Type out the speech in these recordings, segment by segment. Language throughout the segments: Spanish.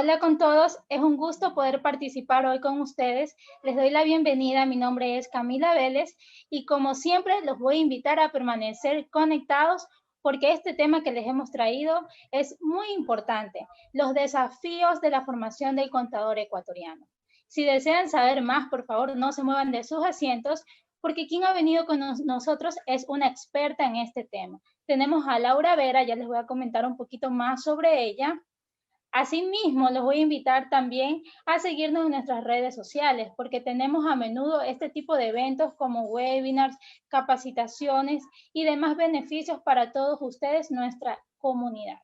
Hola con todos, es un gusto poder participar hoy con ustedes. Les doy la bienvenida, mi nombre es Camila Vélez y como siempre los voy a invitar a permanecer conectados porque este tema que les hemos traído es muy importante, los desafíos de la formación del contador ecuatoriano. Si desean saber más, por favor, no se muevan de sus asientos porque quien ha venido con nosotros es una experta en este tema. Tenemos a Laura Vera, ya les voy a comentar un poquito más sobre ella. Asimismo, los voy a invitar también a seguirnos en nuestras redes sociales, porque tenemos a menudo este tipo de eventos como webinars, capacitaciones y demás beneficios para todos ustedes, nuestra comunidad.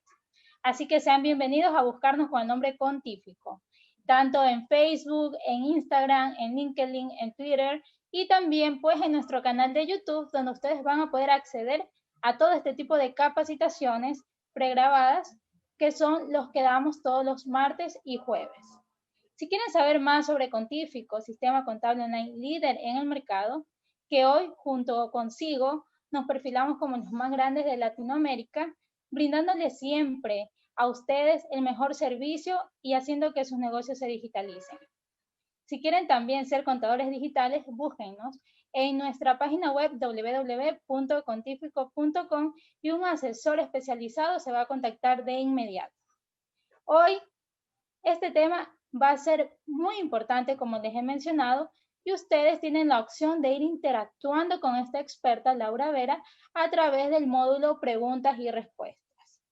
Así que sean bienvenidos a buscarnos con el nombre Contífico, tanto en Facebook, en Instagram, en LinkedIn, en Twitter y también pues en nuestro canal de YouTube, donde ustedes van a poder acceder a todo este tipo de capacitaciones pregrabadas que son los que damos todos los martes y jueves. Si quieren saber más sobre Contífico, sistema contable online líder en el mercado, que hoy junto consigo nos perfilamos como los más grandes de Latinoamérica, brindándoles siempre a ustedes el mejor servicio y haciendo que sus negocios se digitalicen. Si quieren también ser contadores digitales, búsquennos en nuestra página web www.contifico.com y un asesor especializado se va a contactar de inmediato. Hoy este tema va a ser muy importante, como les he mencionado, y ustedes tienen la opción de ir interactuando con esta experta, Laura Vera, a través del módulo Preguntas y Respuestas.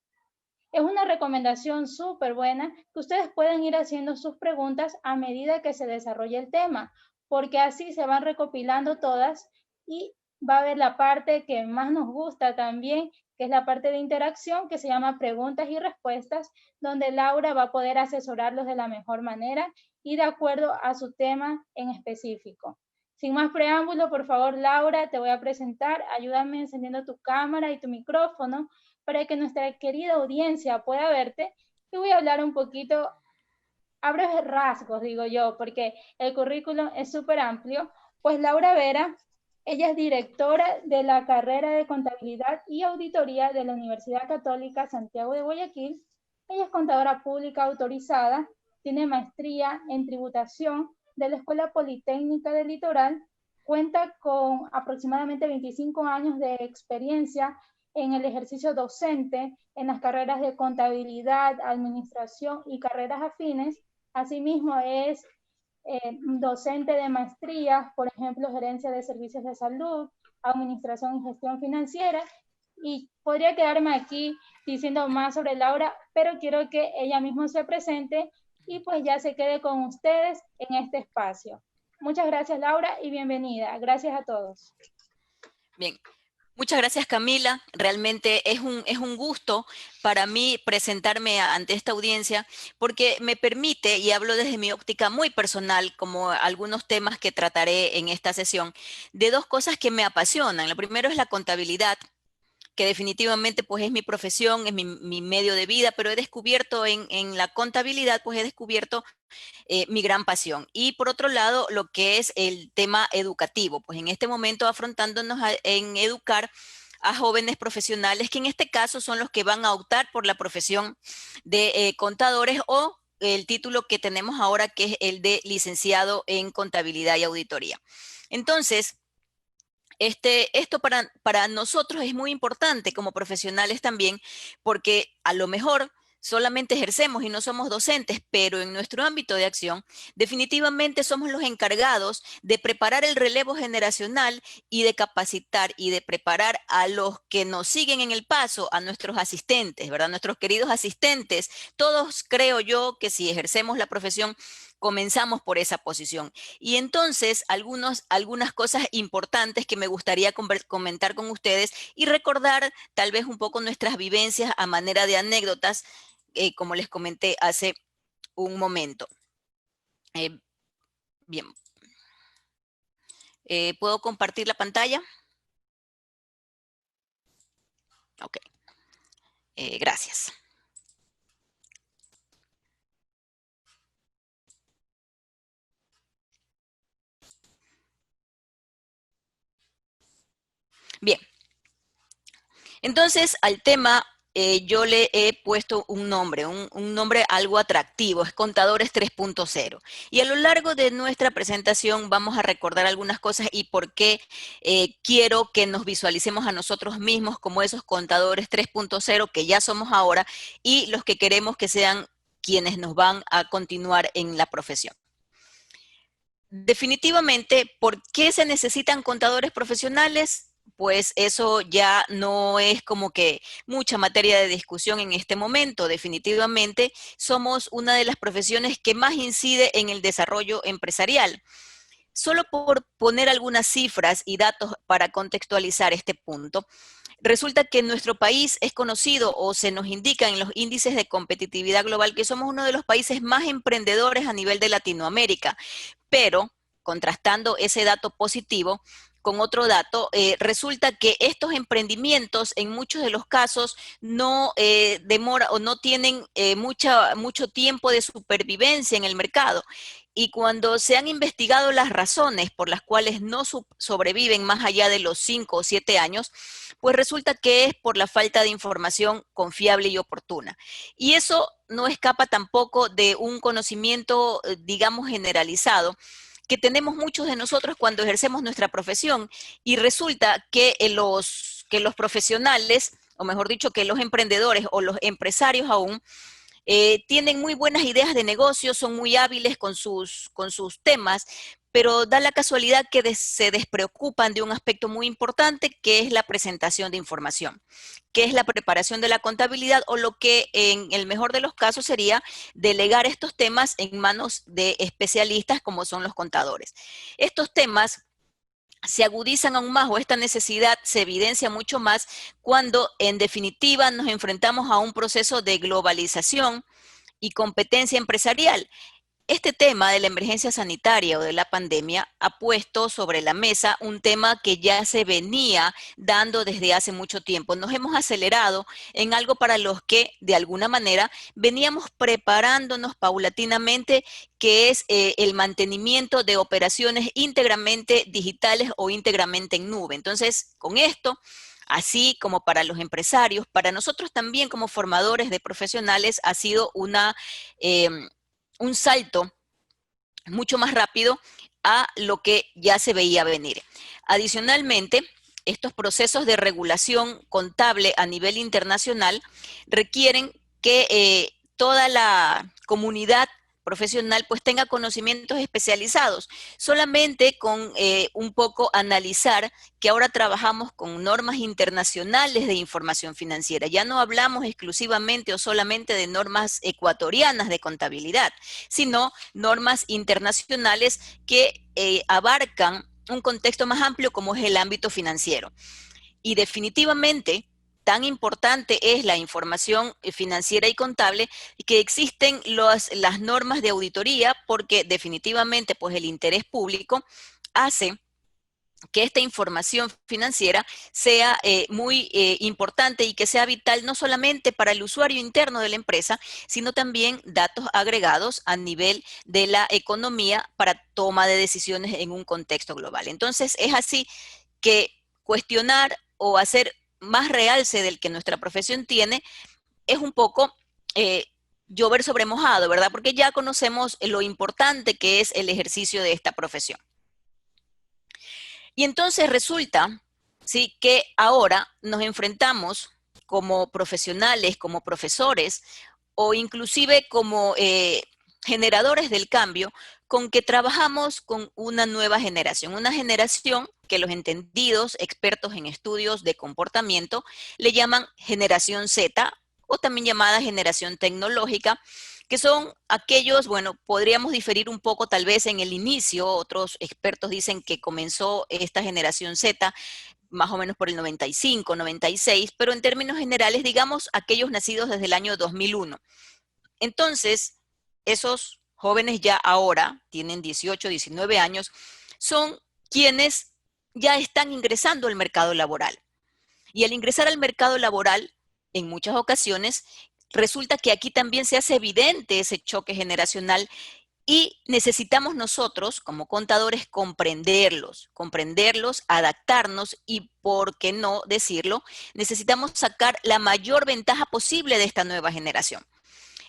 Es una recomendación súper buena que ustedes pueden ir haciendo sus preguntas a medida que se desarrolle el tema, porque así se van recopilando todas y va a haber la parte que más nos gusta también, que es la parte de interacción que se llama preguntas y respuestas, donde Laura va a poder asesorarlos de la mejor manera y de acuerdo a su tema en específico. Sin más preámbulo, por favor, Laura, te voy a presentar. Ayúdame encendiendo tu cámara y tu micrófono para que nuestra querida audiencia pueda verte. Y voy a hablar un poquito a breves rasgos, digo yo, porque el currículum es súper amplio. Pues Laura Vera, ella es directora de la carrera de Contabilidad y Auditoría de la Universidad Católica Santiago de Guayaquil. Ella es contadora pública autorizada, tiene maestría en tributación de la Escuela Politécnica del Litoral, cuenta con aproximadamente 25 años de experiencia en el ejercicio docente en las carreras de contabilidad, administración y carreras afines. Asimismo, es docente de maestrías, por ejemplo, gerencia de servicios de salud, administración y gestión financiera. Y podría quedarme aquí diciendo más sobre Laura, pero quiero que ella misma se presente y pues ya se quede con ustedes en este espacio. Muchas gracias, Laura, y bienvenida. Gracias a todos. Bien. Muchas gracias, Camila. Realmente es un gusto para mí presentarme ante esta audiencia porque me permite, y hablo desde mi óptica muy personal, como algunos temas que trataré en esta sesión, de dos cosas que me apasionan. Lo primero es la contabilidad, que definitivamente pues es mi profesión, es mi medio de vida, pero he descubierto en la contabilidad, pues he descubierto mi gran pasión. Y por otro lado, lo que es el tema educativo, pues en este momento afrontándonos en educar a jóvenes profesionales, que en este caso son los que van a optar por la profesión de contadores o el título que tenemos ahora, que es el de licenciado en contabilidad y auditoría. Entonces, esto para nosotros es muy importante como profesionales también, porque a lo mejor solamente ejercemos y no somos docentes, pero en nuestro ámbito de acción definitivamente somos los encargados de preparar el relevo generacional y de capacitar y de preparar a los que nos siguen en el paso, a nuestros asistentes, ¿verdad? Nuestros queridos asistentes. Todos creo yo que si ejercemos la profesión, comenzamos por esa posición. Y entonces, algunas cosas importantes que me gustaría comentar con ustedes y recordar tal vez un poco nuestras vivencias a manera de anécdotas, como les comenté hace un momento. Bien, ¿puedo compartir la pantalla? Ok, gracias. Bien, entonces al tema yo le he puesto un nombre, un nombre algo atractivo, es Contadores 3.0. Y a lo largo de nuestra presentación vamos a recordar algunas cosas y por qué quiero que nos visualicemos a nosotros mismos como esos contadores 3.0 que ya somos ahora y los que queremos que sean quienes nos van a continuar en la profesión. Definitivamente, ¿por qué se necesitan contadores profesionales? Pues eso ya no es como que mucha materia de discusión en este momento. Definitivamente somos una de las profesiones que más incide en el desarrollo empresarial. Solo por poner algunas cifras y datos para contextualizar este punto, resulta que nuestro país es conocido o se nos indica en los índices de competitividad global que somos uno de los países más emprendedores a nivel de Latinoamérica, pero contrastando ese dato positivo con otro dato, resulta que estos emprendimientos en muchos de los casos no demora o no tienen mucho tiempo de supervivencia en el mercado. Y cuando se han investigado las razones por las cuales no sobreviven más allá de los 5 o 7 años, pues resulta que es por la falta de información confiable y oportuna. Y eso no escapa tampoco de un conocimiento, digamos, generalizado, que tenemos muchos de nosotros cuando ejercemos nuestra profesión y resulta que los profesionales, o mejor dicho, que los emprendedores o los empresarios aún, tienen muy buenas ideas de negocio, son muy hábiles con sus temas, pero da la casualidad que se despreocupan de un aspecto muy importante, que es la presentación de información, que es la preparación de la contabilidad o lo que en el mejor de los casos sería delegar estos temas en manos de especialistas como son los contadores. Estos temas se agudizan aún más o esta necesidad se evidencia mucho más cuando en definitiva nos enfrentamos a un proceso de globalización y competencia empresarial. Este tema de la emergencia sanitaria o de la pandemia ha puesto sobre la mesa un tema que ya se venía dando desde hace mucho tiempo. Nos hemos acelerado en algo para los que, de alguna manera, veníamos preparándonos paulatinamente, que es el mantenimiento de operaciones íntegramente digitales o íntegramente en nube. Entonces, con esto, así como para los empresarios, para nosotros también como formadores de profesionales ha sido un salto mucho más rápido a lo que ya se veía venir. Adicionalmente, estos procesos de regulación contable a nivel internacional requieren que toda la comunidad profesional pues tenga conocimientos especializados. Solamente con un poco analizar que ahora trabajamos con normas internacionales de información financiera. Ya no hablamos exclusivamente o solamente de normas ecuatorianas de contabilidad, sino normas internacionales que abarcan un contexto más amplio como es el ámbito financiero. Y definitivamente tan importante es la información financiera y contable que existen las normas de auditoría porque definitivamente pues el interés público hace que esta información financiera sea muy importante y que sea vital no solamente para el usuario interno de la empresa, sino también datos agregados a nivel de la economía para toma de decisiones en un contexto global. Entonces, es así que cuestionar o hacer más realce del que nuestra profesión tiene es un poco llover sobre mojado, ¿verdad? Porque ya conocemos lo importante que es el ejercicio de esta profesión. Y entonces resulta, ¿sí?, que ahora nos enfrentamos como profesionales, como profesores o inclusive como generadores del cambio, con que trabajamos con una nueva generación, una generación que los entendidos expertos en estudios de comportamiento le llaman generación Z o también llamada generación tecnológica, que son aquellos, bueno, podríamos diferir un poco tal vez en el inicio, otros expertos dicen que comenzó esta generación Z más o menos por el 95, 96, pero en términos generales, digamos, aquellos nacidos desde el año 2001. Entonces, esos jóvenes ya ahora, tienen 18, 19 años, son quienes ya están ingresando al mercado laboral. Y al ingresar al mercado laboral, en muchas ocasiones, resulta que aquí también se hace evidente ese choque generacional Y necesitamos nosotros, como contadores, comprenderlos, adaptarnos y, por qué no decirlo, necesitamos sacar la mayor ventaja posible de esta nueva generación.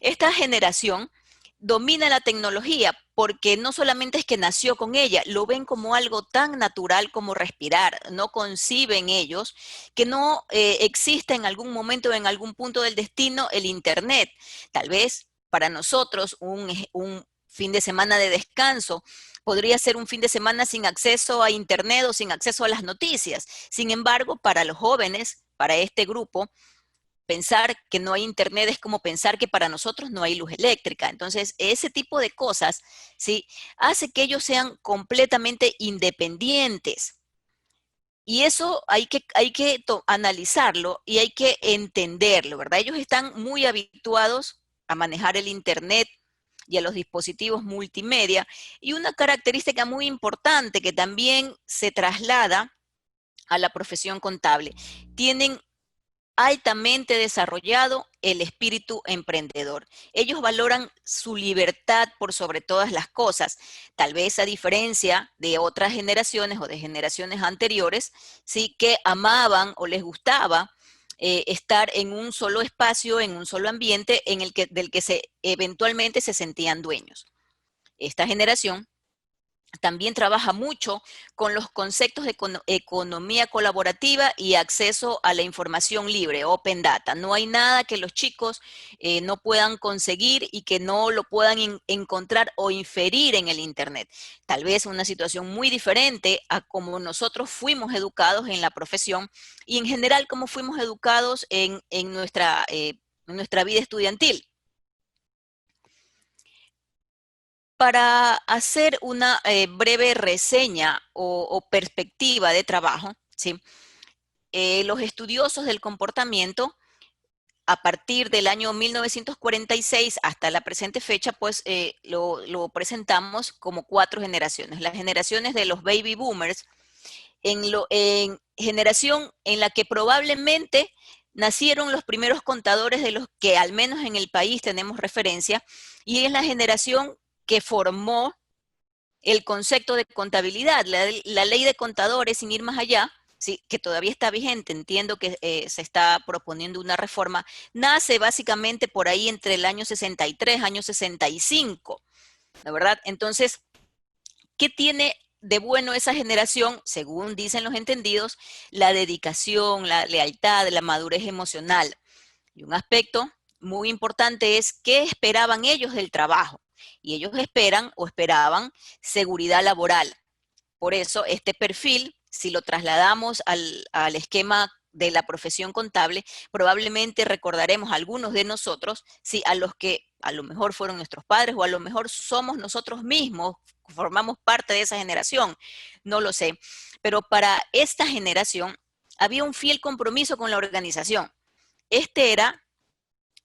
Esta generación domina la tecnología porque no solamente es que nació con ella, lo ven como algo tan natural como respirar. No conciben ellos que no exista en algún momento, en algún punto del destino, el Internet. Tal vez para nosotros un fin de semana de descanso podría ser un fin de semana sin acceso a Internet o sin acceso a las noticias. Sin embargo, para los jóvenes, para este grupo, pensar que no hay Internet es como pensar que para nosotros no hay luz eléctrica. Entonces, ese tipo de cosas, ¿sí?, hace que ellos sean completamente independientes. Y eso hay que analizarlo y hay que entenderlo, ¿verdad? Ellos están muy habituados a manejar el Internet y a los dispositivos multimedia. Y una característica muy importante que también se traslada a la profesión contable, tienen altamente desarrollado el espíritu emprendedor. Ellos valoran su libertad por sobre todas las cosas. Tal vez a diferencia de otras generaciones o de generaciones anteriores, sí, que amaban o les gustaba estar en un solo espacio, en un solo ambiente del que eventualmente se sentían dueños. Esta generación también trabaja mucho con los conceptos de economía colaborativa y acceso a la información libre, open data. No hay nada que los chicos no puedan conseguir y que no lo puedan encontrar o inferir en el Internet. Tal vez una situación muy diferente a como nosotros fuimos educados en la profesión y en general como fuimos educados en nuestra vida estudiantil. Para hacer una breve reseña o perspectiva de trabajo, ¿sí? Los estudiosos del comportamiento, a partir del año 1946 hasta la presente fecha, pues lo presentamos como 4 generaciones. Las generaciones de los baby boomers, en generación en la que probablemente nacieron los primeros contadores de los que al menos en el país tenemos referencia, y es la generación que formó el concepto de contabilidad, la ley de contadores, sin ir más allá, sí, que todavía está vigente, entiendo que se está proponiendo una reforma, nace básicamente por ahí entre el año 63, año 65, ¿la verdad? Entonces, ¿qué tiene de bueno esa generación? Según dicen los entendidos, la dedicación, la lealtad, la madurez emocional. Y un aspecto muy importante es qué esperaban ellos del trabajo. Y ellos esperan o esperaban seguridad laboral. Por eso este perfil, si lo trasladamos al esquema de la profesión contable, probablemente recordaremos a algunos de nosotros, sí, a los que a lo mejor fueron nuestros padres o a lo mejor somos nosotros mismos, formamos parte de esa generación, no lo sé. Pero para esta generación había un fiel compromiso con la organización. Este era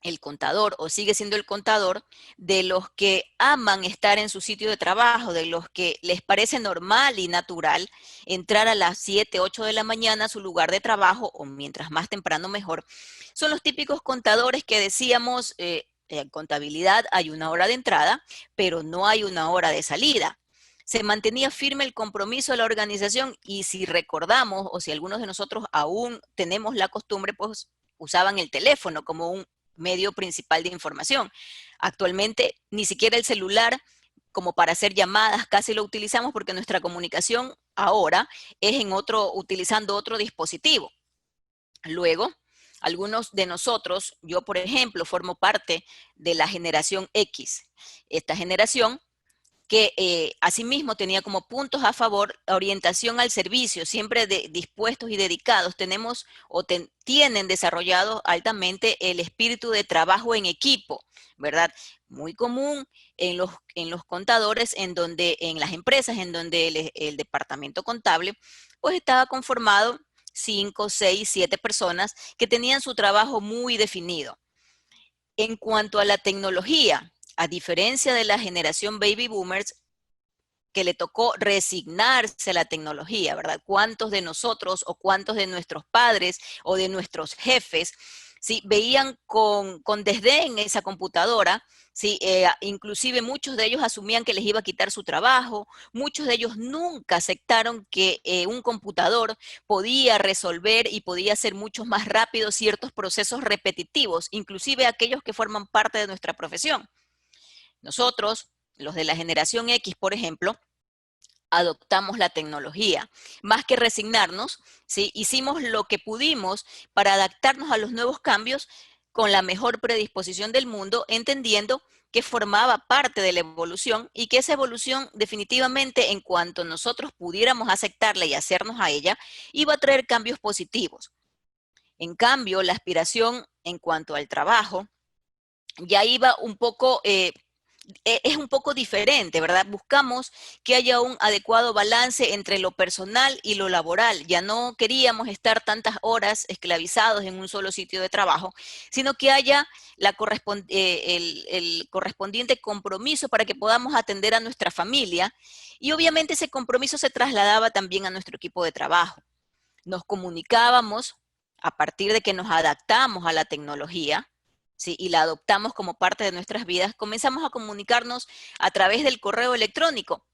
el contador, o sigue siendo el contador, de los que aman estar en su sitio de trabajo, de los que les parece normal y natural entrar a las 7, 8 de la mañana a su lugar de trabajo, o mientras más temprano mejor. Son los típicos contadores que decíamos, en contabilidad hay una hora de entrada, pero no hay una hora de salida. Se mantenía firme el compromiso de la organización, y si recordamos, o si algunos de nosotros aún tenemos la costumbre, pues usaban el teléfono como un medio principal de información. Actualmente ni siquiera el celular como para hacer llamadas casi lo utilizamos, porque nuestra comunicación ahora es utilizando otro dispositivo. Luego, algunos de nosotros, yo por ejemplo, formo parte de la generación X. Esta generación que asimismo tenía como puntos a favor orientación al servicio, siempre dispuestos y dedicados. Tenemos o tienen desarrollado altamente el espíritu de trabajo en equipo, ¿verdad? Muy común en los contadores, en las empresas en donde el departamento contable pues estaba conformado 5, 6, 7 personas que tenían su trabajo muy definido. En cuanto a la tecnología, a diferencia de la generación baby boomers, que le tocó resignarse a la tecnología, ¿verdad? ¿Cuántos de nosotros o cuántos de nuestros padres o de nuestros jefes ¿sí? Veían con desdén esa computadora, ¿sí? Inclusive muchos de ellos asumían que les iba a quitar su trabajo, muchos de ellos nunca aceptaron que un computador podía resolver y podía hacer mucho más rápido ciertos procesos repetitivos, inclusive aquellos que forman parte de nuestra profesión. Nosotros, los de la generación X, por ejemplo, adoptamos la tecnología. Más que resignarnos, ¿sí? Hicimos lo que pudimos para adaptarnos a los nuevos cambios con la mejor predisposición del mundo, entendiendo que formaba parte de la evolución y que esa evolución definitivamente, en cuanto nosotros pudiéramos aceptarla y hacernos a ella, iba a traer cambios positivos. En cambio, la aspiración en cuanto al trabajo ya iba un poco es un poco diferente, ¿verdad? Buscamos que haya un adecuado balance entre lo personal y lo laboral. Ya no queríamos estar tantas horas esclavizados en un solo sitio de trabajo, sino que haya el correspondiente compromiso para que podamos atender a nuestra familia. Y obviamente ese compromiso se trasladaba también a nuestro equipo de trabajo. Nos comunicábamos a partir de que nos adaptamos a la tecnología, ¿sí? Y la adoptamos como parte de nuestras vidas, comenzamos a comunicarnos a través del correo electrónico,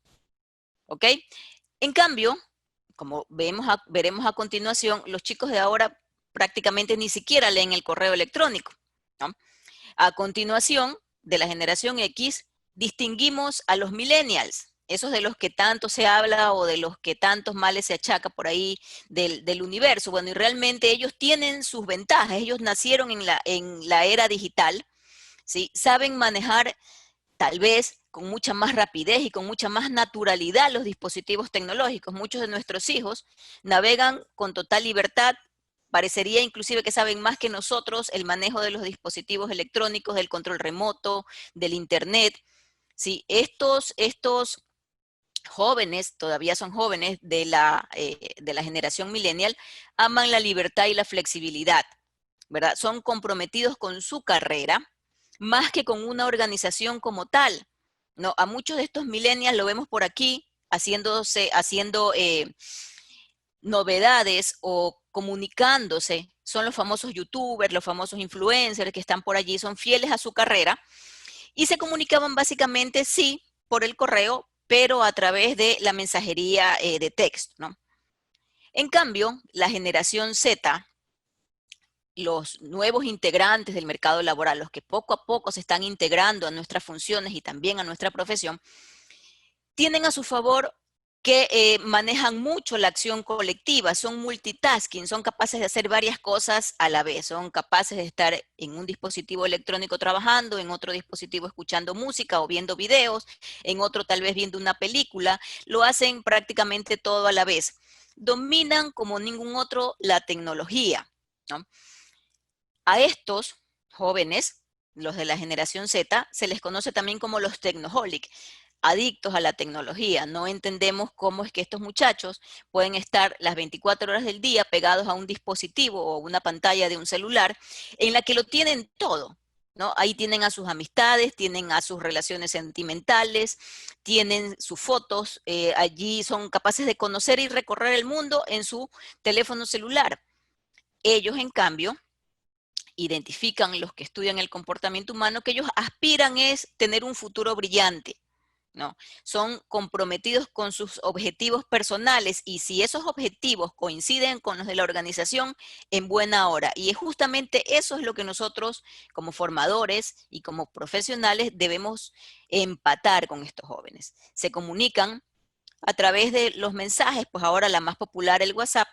¿ok? En cambio, como veremos a continuación, los chicos de ahora prácticamente ni siquiera leen el correo electrónico, ¿no? A continuación, de la generación X, distinguimos a los millennials, esos de los que tanto se habla o de los que tantos males se achaca por ahí del universo. Bueno, y realmente ellos tienen sus ventajas, ellos nacieron en la era digital, ¿sí? Saben manejar tal vez con mucha más rapidez y con mucha más naturalidad los dispositivos tecnológicos. Muchos de nuestros hijos navegan con total libertad. Parecería inclusive que saben más que nosotros el manejo de los dispositivos electrónicos, del control remoto, del internet. Sí, estos jóvenes, todavía son jóvenes de la generación millennial, aman la libertad y la flexibilidad, ¿verdad? Son comprometidos con su carrera más que con una organización como tal. No, a muchos de estos millennials lo vemos por aquí haciendo novedades o comunicándose. Son los famosos youtubers, los famosos influencers que están por allí, son fieles a su carrera y se comunicaban básicamente, sí, por el correo, pero a través de la mensajería de texto, ¿no? En cambio, la generación Z, los nuevos integrantes del mercado laboral, los que poco a poco se están integrando a nuestras funciones y también a nuestra profesión, tienen a su favor que manejan mucho la acción colectiva, son multitasking, son capaces de hacer varias cosas a la vez, son capaces de estar en un dispositivo electrónico trabajando, en otro dispositivo escuchando música o viendo videos, en otro tal vez viendo una película, lo hacen prácticamente todo a la vez. Dominan como ningún otro la tecnología, ¿no? A estos jóvenes, los de la generación Z, se les conoce también como los tecnoholic, adictos a la tecnología. No entendemos cómo es que estos muchachos pueden estar las 24 horas del día pegados a un dispositivo o una pantalla de un celular en la que lo tienen todo, ¿no? Ahí tienen a sus amistades, tienen a sus relaciones sentimentales, tienen sus fotos, allí son capaces de conocer y recorrer el mundo en su teléfono celular. Ellos, en cambio, identifican los que estudian el comportamiento humano que ellos aspiran es tener un futuro brillante, ¿no? Son comprometidos con sus objetivos personales y si esos objetivos coinciden con los de la organización, en buena hora. Y es justamente eso es lo que nosotros como formadores y como profesionales debemos empatar con estos jóvenes. Se comunican a través de los mensajes, pues ahora la más popular, el WhatsApp,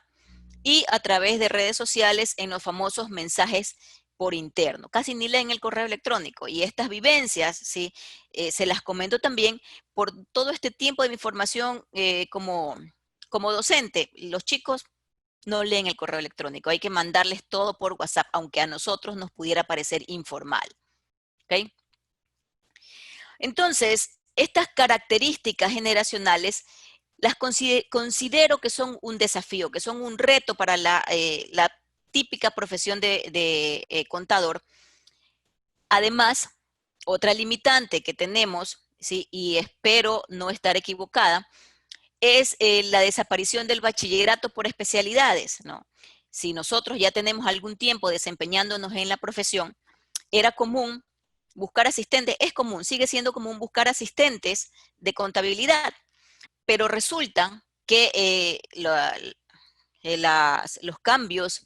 y a través de redes sociales en los famosos mensajes por interno. Casi ni leen el correo electrónico. Y estas vivencias, ¿sí? Se las comento también por todo este tiempo de mi formación como docente. Los chicos no leen el correo electrónico. Hay que mandarles todo por WhatsApp, aunque a nosotros nos pudiera parecer informal. ¿Okay? Entonces, estas características generacionales las considero que son un desafío, que son un reto para la típica profesión de contador. Además, otra limitante que tenemos, ¿sí? Y espero no estar equivocada, es la desaparición del bachillerato por especialidades, ¿no? si nosotros ya tenemos algún tiempo desempeñándonos en la profesión, era común buscar asistentes, es común, sigue siendo común buscar asistentes de contabilidad, pero resulta que los cambios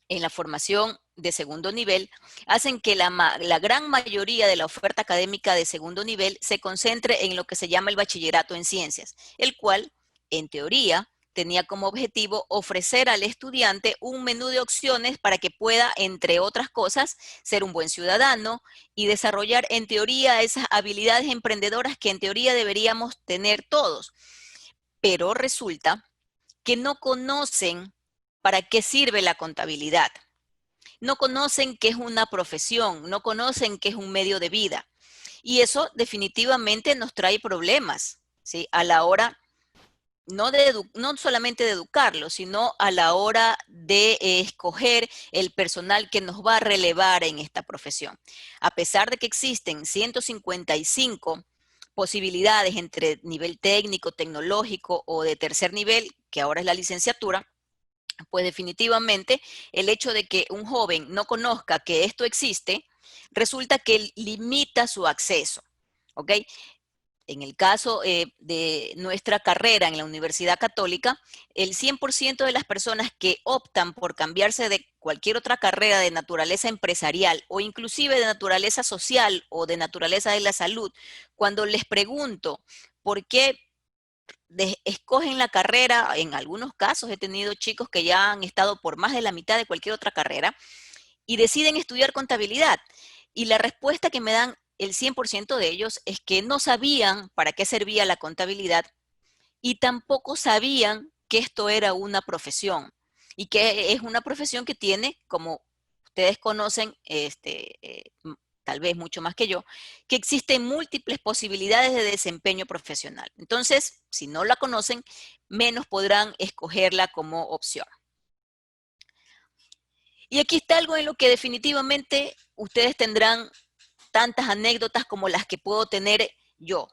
en la formación de segundo nivel hacen que la gran mayoría de la oferta académica de segundo nivel se concentre en lo que se llama el bachillerato en ciencias, el cual, en teoría, tenía como objetivo ofrecer al estudiante un menú de opciones para que pueda, entre otras cosas, ser un buen ciudadano y desarrollar en teoría esas habilidades emprendedoras que en teoría deberíamos tener todos. Pero resulta que no conocen para qué sirve la contabilidad. No conocen qué es una profesión, no conocen qué es un medio de vida. Y eso definitivamente nos trae problemas, ¿sí? A la hora no solamente de educarlos, sino a la hora de escoger el personal que nos va a relevar en esta profesión. A pesar de que existen 155 posibilidades entre nivel técnico, tecnológico o de tercer nivel, que ahora es la licenciatura, pues definitivamente el hecho de que un joven no conozca que esto existe, resulta que limita su acceso, ¿ok? En el caso de nuestra carrera en la Universidad Católica, el 100% de las personas que optan por cambiarse de cualquier otra carrera de naturaleza empresarial o inclusive de naturaleza social o de naturaleza de la salud, cuando les pregunto por qué escogen la carrera, en algunos casos he tenido chicos que ya han estado por más de la mitad de cualquier otra carrera y deciden estudiar contabilidad. Y la respuesta que me dan el 100% de ellos es que no sabían para qué servía la contabilidad y tampoco sabían que esto era una profesión y que es una profesión que tiene, como ustedes conocen, tal vez mucho más que yo, que existen múltiples posibilidades de desempeño profesional. Entonces, si no la conocen, menos podrán escogerla como opción. Y aquí está algo en lo que definitivamente ustedes tendrán tantas anécdotas como las que puedo tener yo,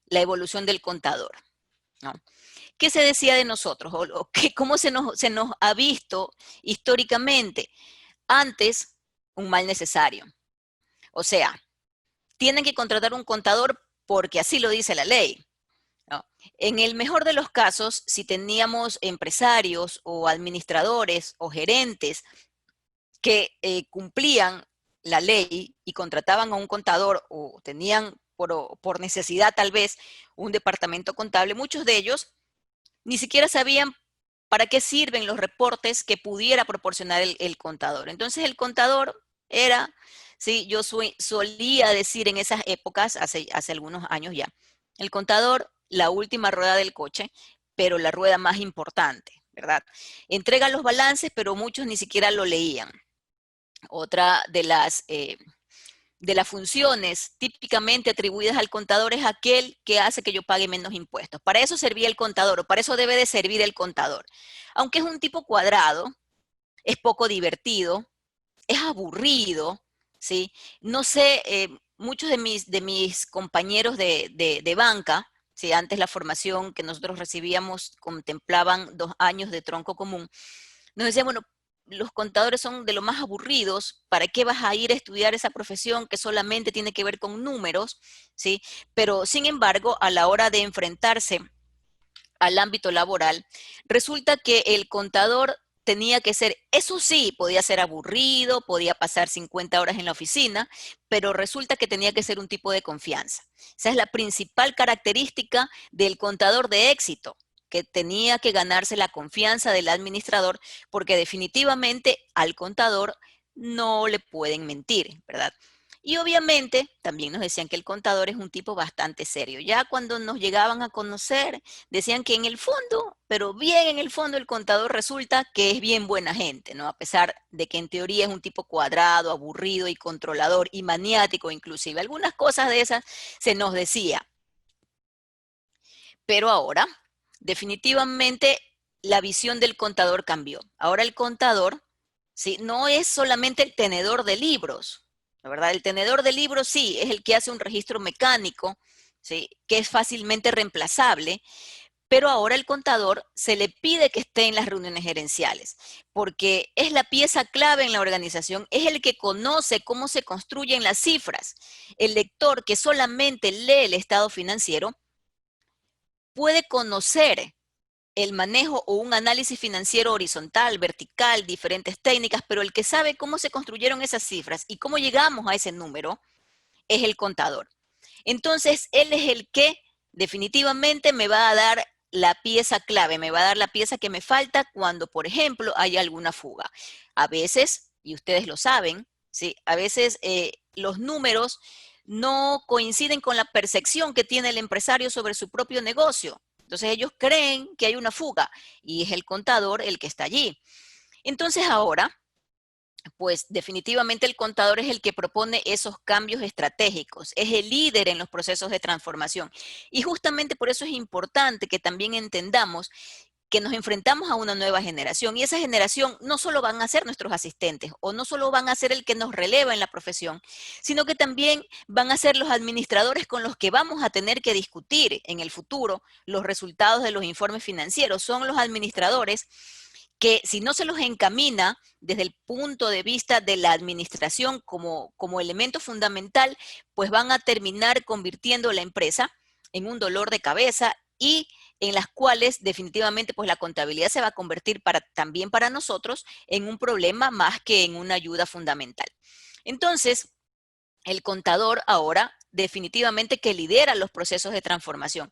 la evolución del contador, ¿no? ¿Qué se decía de nosotros? ¿Cómo se nos ha visto históricamente? Antes, un mal necesario. O sea, tienen que contratar un contador porque así lo dice la ley, ¿no? En el mejor de los casos, si teníamos empresarios o administradores o gerentes que cumplían la ley y contrataban a un contador o tenían por necesidad tal vez un departamento contable, muchos de ellos ni siquiera sabían para qué sirven los reportes que pudiera proporcionar el contador. Entonces el contador era, sí, yo solía decir en esas épocas, hace algunos años ya, el contador, la última rueda del coche, pero la rueda más importante, ¿verdad? Entrega los balances, pero muchos ni siquiera lo leían. Otra de las funciones típicamente atribuidas al contador es aquel que hace que yo pague menos impuestos. Para eso servía el contador, o para eso debe de servir el contador. Aunque es un tipo cuadrado, es poco divertido, es aburrido, ¿sí? No sé, muchos de mis compañeros de banca, ¿sí? Antes la formación que nosotros recibíamos contemplaban 2 años de tronco común, nos decían, bueno, los contadores son de lo más aburridos, ¿para qué vas a ir a estudiar esa profesión que solamente tiene que ver con números? ¿Sí? Pero sin embargo, a la hora de enfrentarse al ámbito laboral, resulta que el contador tenía que ser, eso sí, podía ser aburrido, podía pasar 50 horas en la oficina, pero resulta que tenía que ser un tipo de confianza. Esa es la principal característica del contador de éxito, que tenía que ganarse la confianza del administrador, porque definitivamente al contador no le pueden mentir, ¿verdad? Y obviamente también nos decían que el contador es un tipo bastante serio. Ya cuando nos llegaban a conocer, decían que en el fondo, pero bien en el fondo, el contador resulta que es bien buena gente, ¿no? A pesar de que en teoría es un tipo cuadrado, aburrido y controlador y maniático inclusive. Algunas cosas de esas se nos decía. Pero ahora, definitivamente, la visión del contador cambió. Ahora el contador, ¿sí? No es solamente el tenedor de libros, la verdad. El tenedor de libros sí, es el que hace un registro mecánico, ¿sí? Que es fácilmente reemplazable, pero ahora el contador se le pide que esté en las reuniones gerenciales, porque es la pieza clave en la organización, es el que conoce cómo se construyen las cifras. El lector que solamente lee el estado financiero puede conocer el manejo o un análisis financiero horizontal, vertical, diferentes técnicas, pero el que sabe cómo se construyeron esas cifras y cómo llegamos a ese número es el contador. Entonces, él es el que definitivamente me va a dar la pieza clave, me va a dar la pieza que me falta cuando, por ejemplo, hay alguna fuga. A veces, y ustedes lo saben, ¿sí? A veces los números no coinciden con la percepción que tiene el empresario sobre su propio negocio. Entonces ellos creen que hay una fuga y es el contador el que está allí. Entonces ahora, pues definitivamente el contador es el que propone esos cambios estratégicos, es el líder en los procesos de transformación. Y justamente por eso es importante que también entendamos que nos enfrentamos a una nueva generación y esa generación no solo van a ser nuestros asistentes o no solo van a ser el que nos releva en la profesión, sino que también van a ser los administradores con los que vamos a tener que discutir en el futuro los resultados de los informes financieros. Son los administradores que si no se los encamina desde el punto de vista de la administración como elemento fundamental, pues van a terminar convirtiendo la empresa en un dolor de cabeza y en las cuales definitivamente pues la contabilidad se va a convertir también para nosotros en un problema más que en una ayuda fundamental. Entonces, el contador ahora definitivamente que lidera los procesos de transformación.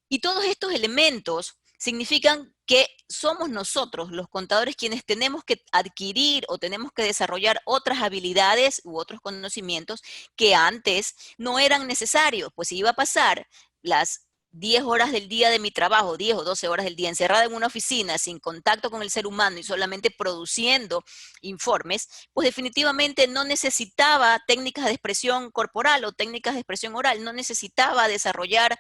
Y todos estos elementos significan que somos nosotros, los contadores, quienes tenemos que adquirir o tenemos que desarrollar otras habilidades u otros conocimientos que antes no eran necesarios, pues si iba a pasar las 10 horas del día de mi trabajo, 10 o 12 horas del día encerrada en una oficina sin contacto con el ser humano y solamente produciendo informes, pues definitivamente no necesitaba técnicas de expresión corporal o técnicas de expresión oral, no necesitaba desarrollar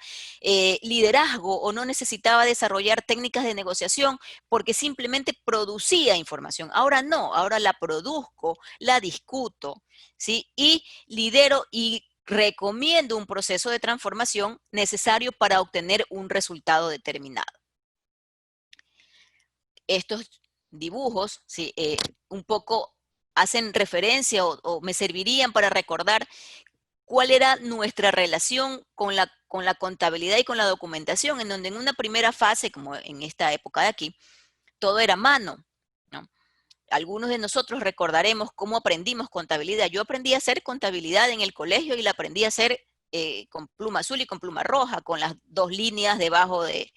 liderazgo o no necesitaba desarrollar técnicas de negociación porque simplemente producía información. Ahora no, ahora la produzco, la discuto, ¿sí? Y lidero y recomiendo un proceso de transformación necesario para obtener un resultado determinado. Estos dibujos, ¿sí? Un poco hacen referencia o me servirían para recordar cuál era nuestra relación con la contabilidad y con la documentación, en donde en una primera fase, como en esta época de aquí, todo era mano, ¿no? Algunos de nosotros recordaremos cómo aprendimos contabilidad. Yo aprendí a hacer contabilidad en el colegio y la aprendí a hacer con pluma azul y con pluma roja, con las dos líneas debajo de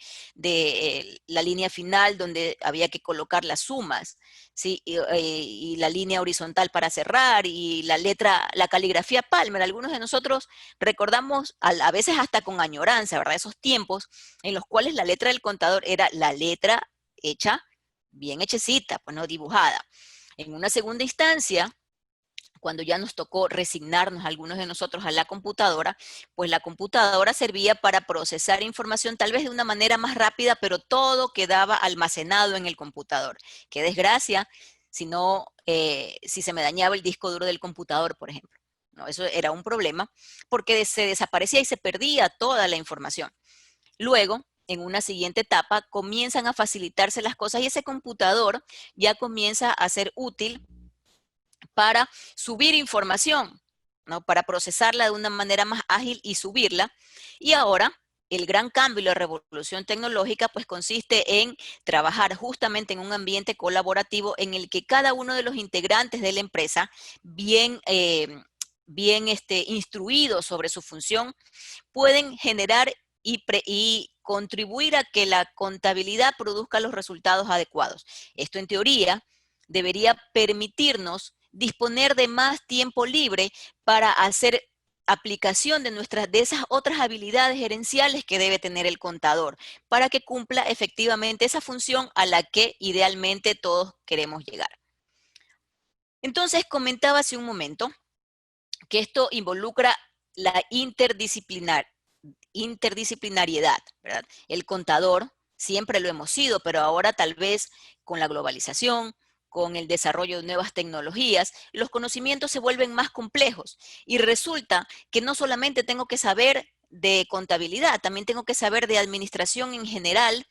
la línea final donde había que colocar las sumas, ¿sí? Y la línea horizontal para cerrar y la letra, la caligrafía Palmer. Algunos de nosotros recordamos a veces hasta con añoranza, ¿verdad? Esos tiempos en los cuales la letra del contador era la letra hecha bien hechecita, pues no dibujada. En una segunda instancia, cuando ya nos tocó resignarnos algunos de nosotros a la computadora, pues la computadora servía para procesar información tal vez de una manera más rápida, pero todo quedaba almacenado en el computador. Qué desgracia si no, si se me dañaba el disco duro del computador, por ejemplo. No, eso era un problema porque se desaparecía y se perdía toda la información. Luego, en una siguiente etapa, comienzan a facilitarse las cosas y ese computador ya comienza a ser útil para subir información, ¿no? Para procesarla de una manera más ágil y subirla. Y ahora el gran cambio y la revolución tecnológica pues consiste en trabajar justamente en un ambiente colaborativo en el que cada uno de los integrantes de la empresa, bien instruidos sobre su función, pueden generar y contribuir a que la contabilidad produzca los resultados adecuados. Esto en teoría debería permitirnos disponer de más tiempo libre para hacer aplicación de esas otras habilidades gerenciales que debe tener el contador para que cumpla efectivamente esa función a la que idealmente todos queremos llegar. Entonces comentaba hace un momento que esto involucra la interdisciplinariedad, ¿verdad? El contador siempre lo hemos sido, pero ahora tal vez con la globalización, con el desarrollo de nuevas tecnologías, los conocimientos se vuelven más complejos y resulta que no solamente tengo que saber de contabilidad, también tengo que saber de administración en general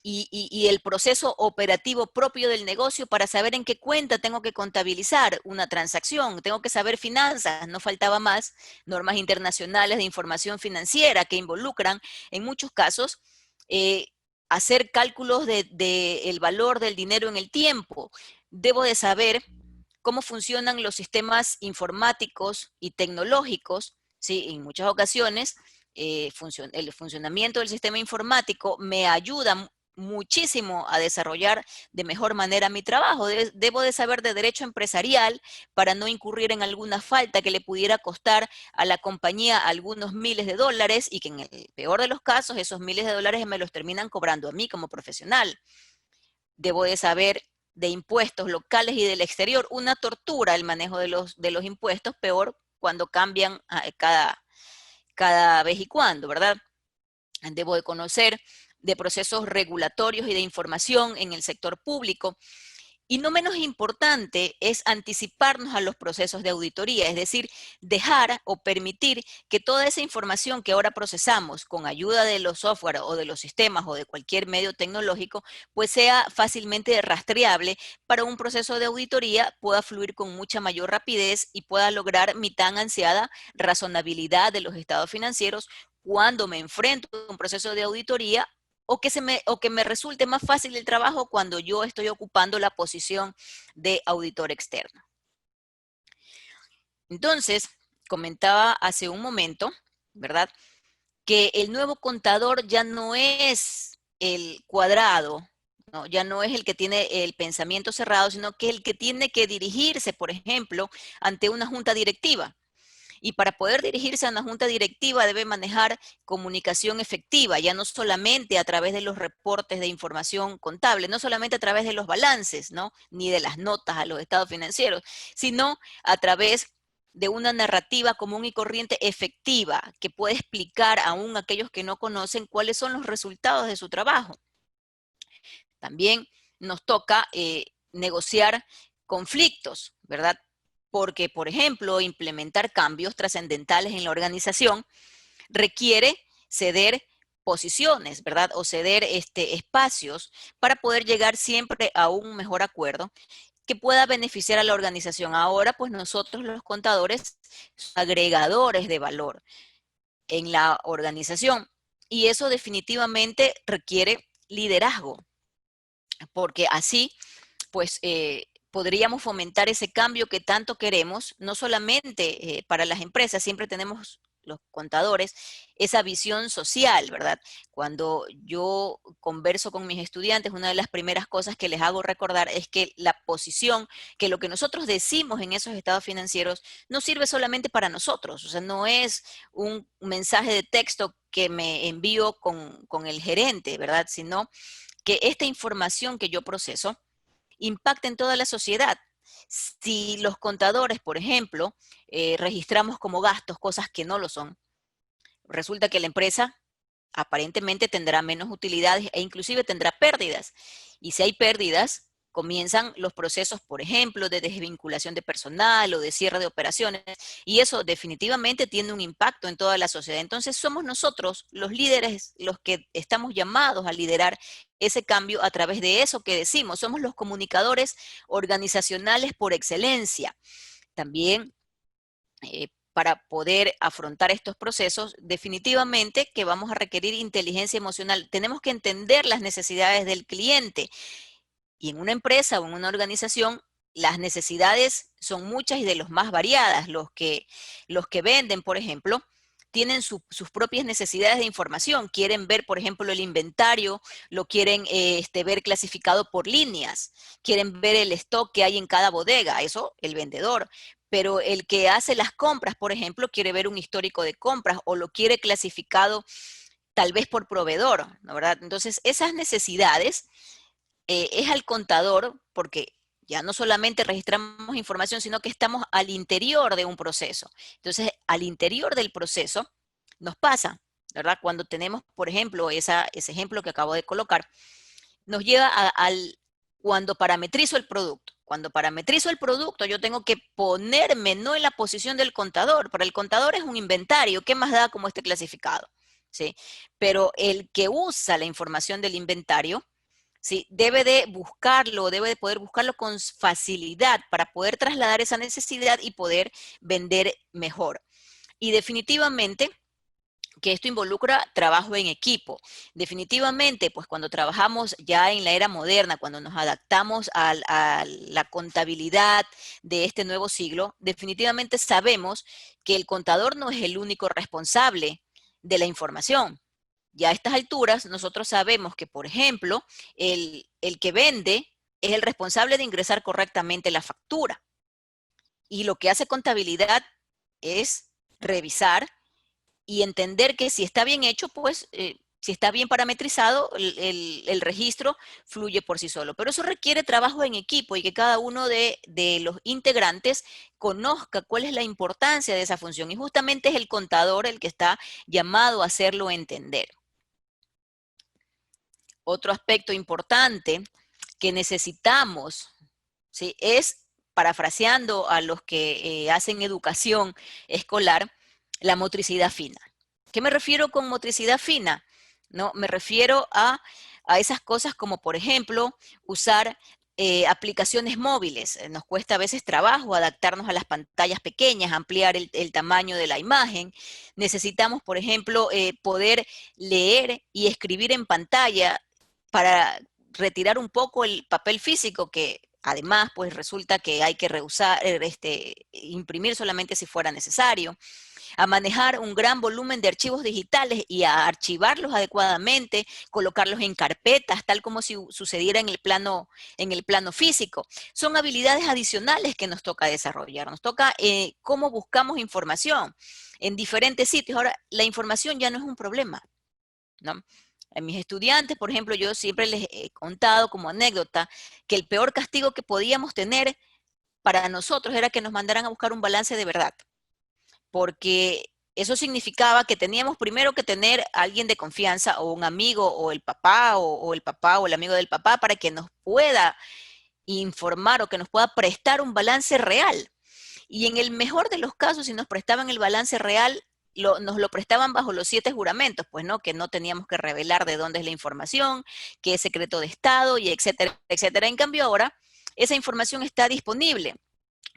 y el proceso operativo propio del negocio para saber en qué cuenta tengo que contabilizar una transacción, tengo que saber finanzas, no faltaba más, normas internacionales de información financiera que involucran, en muchos casos, eh, hacer cálculos de el valor del dinero en el tiempo. Debo de saber cómo funcionan los sistemas informáticos y tecnológicos, ¿sí? En muchas ocasiones, el funcionamiento del sistema informático me ayuda muchísimo a desarrollar de mejor manera mi trabajo. Debo de saber de derecho empresarial para no incurrir en alguna falta que le pudiera costar a la compañía algunos miles de dólares y que en el peor de los casos esos miles de dólares me los terminan cobrando a mí como profesional. Debo de saber de impuestos locales y del exterior. Una tortura el manejo de los impuestos, peor cuando cambian cada vez y cuando, ¿verdad? Debo de conocer de procesos regulatorios y de información en el sector público. Y no menos importante es anticiparnos a los procesos de auditoría, es decir, dejar o permitir que toda esa información que ahora procesamos con ayuda de los software o de los sistemas o de cualquier medio tecnológico, pues sea fácilmente rastreable para un proceso de auditoría pueda fluir con mucha mayor rapidez y pueda lograr mi tan ansiada razonabilidad de los estados financieros cuando me enfrento a un proceso de auditoría o que me resulte más fácil el trabajo cuando yo estoy ocupando la posición de auditor externo. Entonces, comentaba hace un momento, ¿verdad? Que el nuevo contador ya no es el cuadrado, ¿no? Ya no es el que tiene el pensamiento cerrado, sino que es el que tiene que dirigirse, por ejemplo, ante una junta directiva. Y para poder dirigirse a una junta directiva debe manejar comunicación efectiva, ya no solamente a través de los reportes de información contable, no solamente a través de los balances, ¿no? Ni de las notas a los estados financieros, sino a través de una narrativa común y corriente efectiva que puede explicar aún a aquellos que no conocen cuáles son los resultados de su trabajo. También nos toca negociar conflictos, ¿verdad? Porque, por ejemplo, implementar cambios trascendentales en la organización requiere ceder posiciones, ¿verdad? O ceder espacios para poder llegar siempre a un mejor acuerdo que pueda beneficiar a la organización. Ahora, pues nosotros los contadores, agregadores de valor en la organización. Y eso definitivamente requiere liderazgo, porque así pues podríamos fomentar ese cambio que tanto queremos, no solamente para las empresas, siempre tenemos los contadores, esa visión social, ¿verdad? Cuando yo converso con mis estudiantes, una de las primeras cosas que les hago recordar es que la posición, que lo que nosotros decimos en esos estados financieros no sirve solamente para nosotros, o sea, no es un mensaje de texto que me envío con el gerente, ¿verdad? Sino que esta información que yo proceso impacta en toda la sociedad. Si los contadores, por ejemplo, registramos como gastos cosas que no lo son, resulta que la empresa aparentemente tendrá menos utilidades e inclusive tendrá pérdidas. Y si hay pérdidas, comienzan los procesos, por ejemplo, de desvinculación de personal o de cierre de operaciones, y eso definitivamente tiene un impacto en toda la sociedad. Entonces somos nosotros, los líderes, los que estamos llamados a liderar ese cambio a través de eso que decimos. Somos los comunicadores organizacionales por excelencia. También para poder afrontar estos procesos, definitivamente que vamos a requerir inteligencia emocional. Tenemos que entender las necesidades del cliente. Y en una empresa o en una organización, las necesidades son muchas y de los más variadas. Los que venden, por ejemplo, tienen sus propias necesidades de información. Quieren ver, por ejemplo, el inventario, lo quieren ver clasificado por líneas, quieren ver el stock que hay en cada bodega, eso el vendedor. Pero el que hace las compras, por ejemplo, quiere ver un histórico de compras o lo quiere clasificado tal vez por proveedor, ¿no? ¿Verdad? Entonces, esas necesidades es al contador, porque ya no solamente registramos información, sino que estamos al interior de un proceso. Entonces, al interior del proceso nos pasa, ¿verdad? Cuando tenemos, por ejemplo, ese ejemplo que acabo de colocar, nos lleva cuando parametrizo el producto. Cuando parametrizo el producto, yo tengo que ponerme no en la posición del contador. Para el contador es un inventario. ¿Qué más da como esté clasificado? ¿Sí? Pero el que usa la información del inventario, ¿sí? Debe de buscarlo, debe de poder buscarlo con facilidad para poder trasladar esa necesidad y poder vender mejor. Y definitivamente que esto involucra trabajo en equipo. Definitivamente, pues cuando trabajamos ya en la era moderna, cuando nos adaptamos a la contabilidad de este nuevo siglo, definitivamente sabemos que el contador no es el único responsable de la información. Ya a estas alturas, nosotros sabemos que, por ejemplo, el que vende es el responsable de ingresar correctamente la factura. Y lo que hace contabilidad es revisar y entender que si está bien hecho, pues si está bien parametrizado, el registro fluye por sí solo. Pero eso requiere trabajo en equipo y que cada uno de los integrantes conozca cuál es la importancia de esa función. Y justamente es el contador el que está llamado a hacerlo entender. Otro aspecto importante que necesitamos, ¿sí? Es, parafraseando a los que hacen educación escolar, la motricidad fina. ¿Qué me refiero con motricidad fina? No, me refiero a esas cosas como, por ejemplo, usar aplicaciones móviles. Nos cuesta a veces trabajo adaptarnos a las pantallas pequeñas, ampliar el tamaño de la imagen. Necesitamos, por ejemplo, poder leer y escribir en pantalla para retirar un poco el papel físico que además pues resulta que hay que rehusar, imprimir solamente si fuera necesario, a manejar un gran volumen de archivos digitales y a archivarlos adecuadamente, colocarlos en carpetas, tal como si sucediera en el plano físico. Son habilidades adicionales que nos toca desarrollar, nos toca cómo buscamos información en diferentes sitios. Ahora, la información ya no es un problema, ¿no? A mis estudiantes, por ejemplo, yo siempre les he contado como anécdota que el peor castigo que podíamos tener para nosotros era que nos mandaran a buscar un balance de verdad, porque eso significaba que teníamos primero que tener a alguien de confianza o un amigo o el papá o el papá o el amigo del papá para que nos pueda informar o que nos pueda prestar un balance real. Y en el mejor de los casos, si nos prestaban el balance real, nos lo prestaban bajo los 7 juramentos, pues no, que no teníamos que revelar de dónde es la información, que es secreto de Estado y etcétera, etcétera. En cambio ahora, esa información está disponible.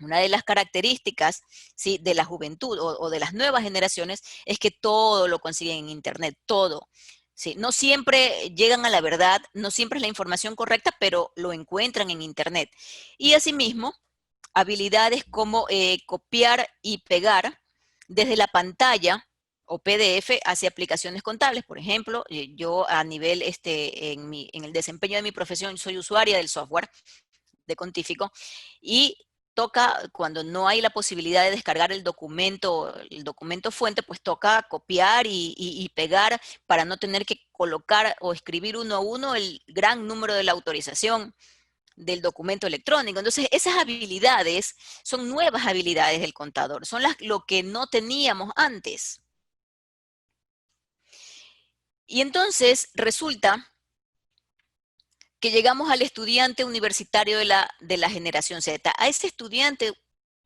Una de las características, ¿sí?, de la juventud o de las nuevas generaciones es que todo lo consiguen en Internet, todo. Sí, no siempre llegan a la verdad, no siempre es la información correcta, pero lo encuentran en Internet. Y asimismo, habilidades como copiar y pegar desde la pantalla o PDF hacia aplicaciones contables. Por ejemplo, yo a nivel, en el desempeño de mi profesión, soy usuaria del software de Contífico y toca, cuando no hay la posibilidad de descargar el documento fuente, pues toca copiar y pegar para no tener que colocar o escribir uno a uno el gran número de la autorización del documento electrónico. Entonces, esas habilidades son nuevas habilidades del contador, son lo que no teníamos antes. Y entonces resulta que llegamos al estudiante universitario de la generación Z. A ese estudiante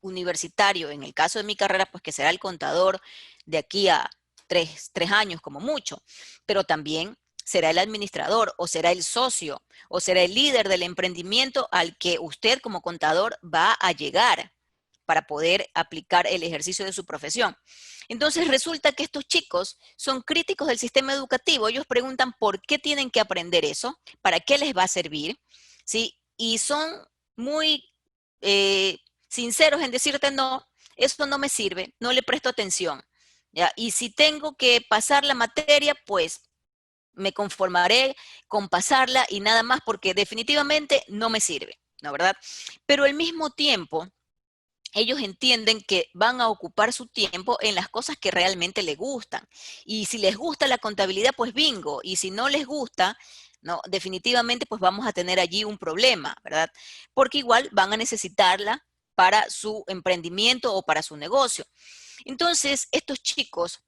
universitario, en el caso de mi carrera, pues que será el contador de aquí a tres años como mucho, pero también será el administrador o será el socio o será el líder del emprendimiento al que usted como contador va a llegar para poder aplicar el ejercicio de su profesión. Entonces resulta que estos chicos son críticos del sistema educativo. Ellos preguntan por qué tienen que aprender eso, para qué les va a servir, ¿sí? Y son muy sinceros en decirte no, eso no me sirve, no le presto atención, ¿ya? Y si tengo que pasar la materia, pues me conformaré con pasarla y nada más porque definitivamente no me sirve, ¿no, verdad? Pero al mismo tiempo, ellos entienden que van a ocupar su tiempo en las cosas que realmente les gustan. Y si les gusta la contabilidad, pues bingo. Y si no les gusta, no, definitivamente pues vamos a tener allí un problema, ¿verdad? Porque igual van a necesitarla para su emprendimiento o para su negocio. Entonces, estos chicos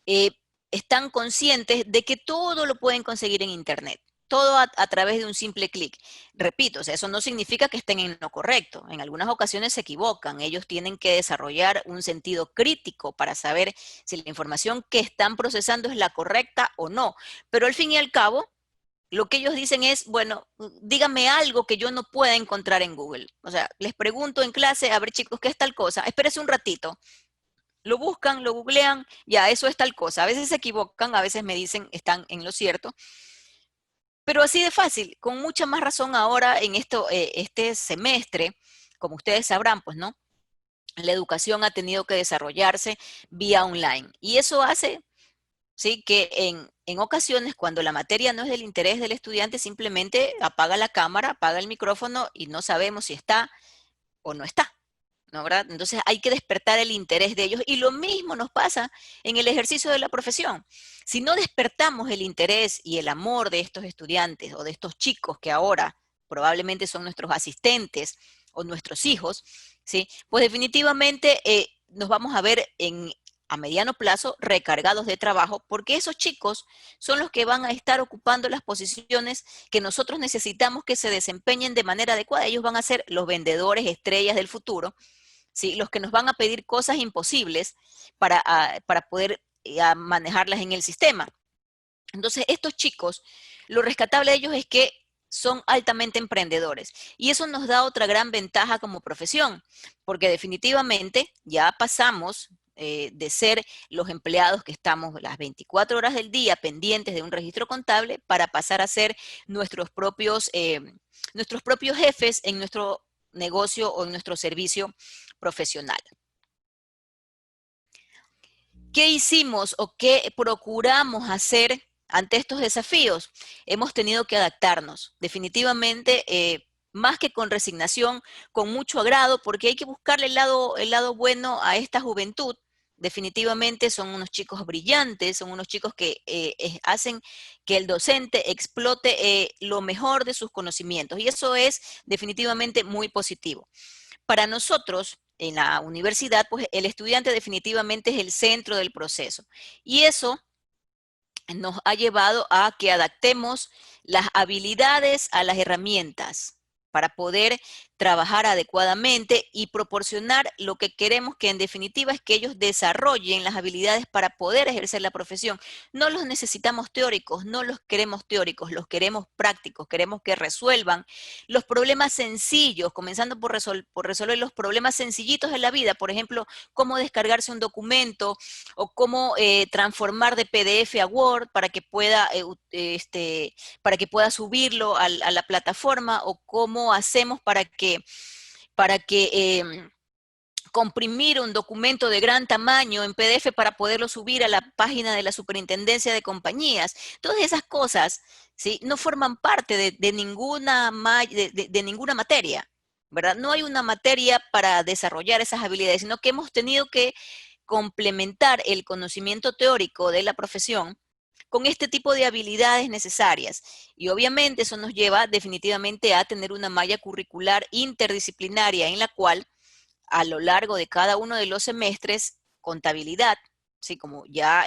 están conscientes de que todo lo pueden conseguir en Internet. todo a través de un simple clic. Repito, o sea, eso no significa que estén en lo correcto. En algunas ocasiones se equivocan. Ellos tienen que desarrollar un sentido crítico para saber si la información que están procesando es la correcta o no. Pero al fin y al cabo, lo que ellos dicen es, bueno, díganme algo que yo no pueda encontrar en Google. O sea, les pregunto en clase, a ver chicos, ¿qué es tal cosa? Espérese un ratito. Lo buscan, lo googlean, ya, eso es tal cosa. A veces se equivocan, a veces me dicen, están en lo cierto. Pero así de fácil, con mucha más razón ahora en este semestre, como ustedes sabrán, pues, ¿no? La educación ha tenido que desarrollarse vía online. Y eso hace, sí, que en ocasiones, cuando la materia no es del interés del estudiante, simplemente apaga la cámara, apaga el micrófono y no sabemos si está o no está. ¿No, verdad? Entonces hay que despertar el interés de ellos y lo mismo nos pasa en el ejercicio de la profesión. Si no despertamos el interés y el amor de estos estudiantes o de estos chicos que ahora probablemente son nuestros asistentes o nuestros hijos, ¿sí? Pues definitivamente nos vamos a ver a mediano plazo recargados de trabajo porque esos chicos son los que van a estar ocupando las posiciones que nosotros necesitamos que se desempeñen de manera adecuada. Ellos van a ser los vendedores estrellas del futuro, ¿sí? Los que nos van a pedir cosas imposibles para poder manejarlas en el sistema. Entonces, estos chicos, lo rescatable de ellos es que son altamente emprendedores. Y eso nos da otra gran ventaja como profesión, porque definitivamente ya pasamos de ser los empleados que estamos las 24 horas del día pendientes de un registro contable para pasar a ser nuestros propios jefes en nuestro negocio o en nuestro servicio profesional. ¿Qué hicimos o qué procuramos hacer ante estos desafíos? Hemos tenido que adaptarnos, definitivamente, más que con resignación, con mucho agrado, porque hay que buscarle el lado bueno a esta juventud. Definitivamente son unos chicos brillantes, son unos chicos que hacen que el docente explote lo mejor de sus conocimientos y eso es definitivamente muy positivo. Para nosotros, en la universidad, pues el estudiante definitivamente es el centro del proceso. Y eso nos ha llevado a que adaptemos las habilidades a las herramientas para poder trabajar adecuadamente y proporcionar lo que queremos, que en definitiva es que ellos desarrollen las habilidades para poder ejercer la profesión. No los necesitamos teóricos, no los queremos teóricos, los queremos prácticos, queremos que resuelvan los problemas sencillos, comenzando por resolver los problemas sencillitos de la vida, por ejemplo, cómo descargarse un documento o cómo transformar de PDF a Word para que pueda subirlo a la plataforma o cómo hacemos para que comprimir un documento de gran tamaño en PDF para poderlo subir a la página de la Superintendencia de Compañías. Todas esas cosas, ¿sí? No forman parte de ninguna materia, ¿verdad? No hay una materia para desarrollar esas habilidades, sino que hemos tenido que complementar el conocimiento teórico de la profesión con este tipo de habilidades necesarias. Y obviamente eso nos lleva definitivamente a tener una malla curricular interdisciplinaria en la cual a lo largo de cada uno de los semestres, contabilidad, ¿sí? Como ya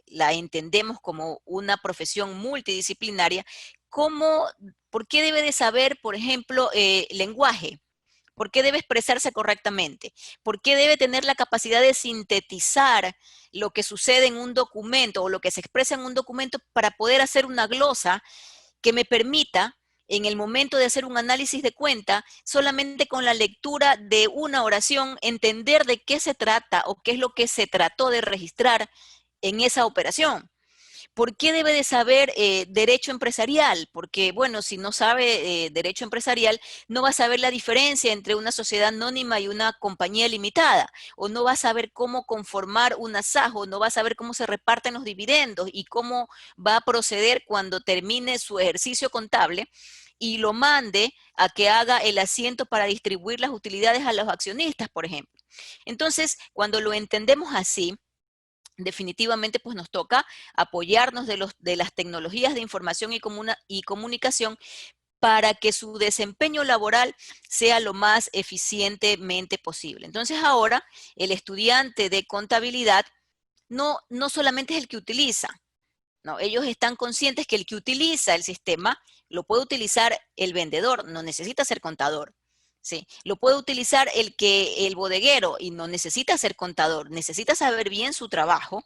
la entendemos como una profesión multidisciplinaria, ¿por qué debe de saber, por ejemplo, lenguaje? ¿Por qué debe expresarse correctamente? ¿Por qué debe tener la capacidad de sintetizar lo que sucede en un documento o lo que se expresa en un documento para poder hacer una glosa que me permita, en el momento de hacer un análisis de cuenta, solamente con la lectura de una oración, entender de qué se trata o qué es lo que se trató de registrar en esa operación? ¿Por qué debe de saber derecho empresarial? Porque, bueno, si no sabe derecho empresarial, no va a saber la diferencia entre una sociedad anónima y una compañía limitada, o no va a saber cómo conformar un asajo, no va a saber cómo se reparten los dividendos y cómo va a proceder cuando termine su ejercicio contable y lo mande a que haga el asiento para distribuir las utilidades a los accionistas, por ejemplo. Entonces, cuando lo entendemos así, definitivamente pues nos toca apoyarnos de las tecnologías de información y comunicación para que su desempeño laboral sea lo más eficientemente posible. Entonces ahora el estudiante de contabilidad no solamente es el que utiliza, ¿no? Ellos están conscientes que el que utiliza el sistema lo puede utilizar el vendedor, no necesita ser contador. Sí, lo puede utilizar el bodeguero y no necesita ser contador, necesita saber bien su trabajo,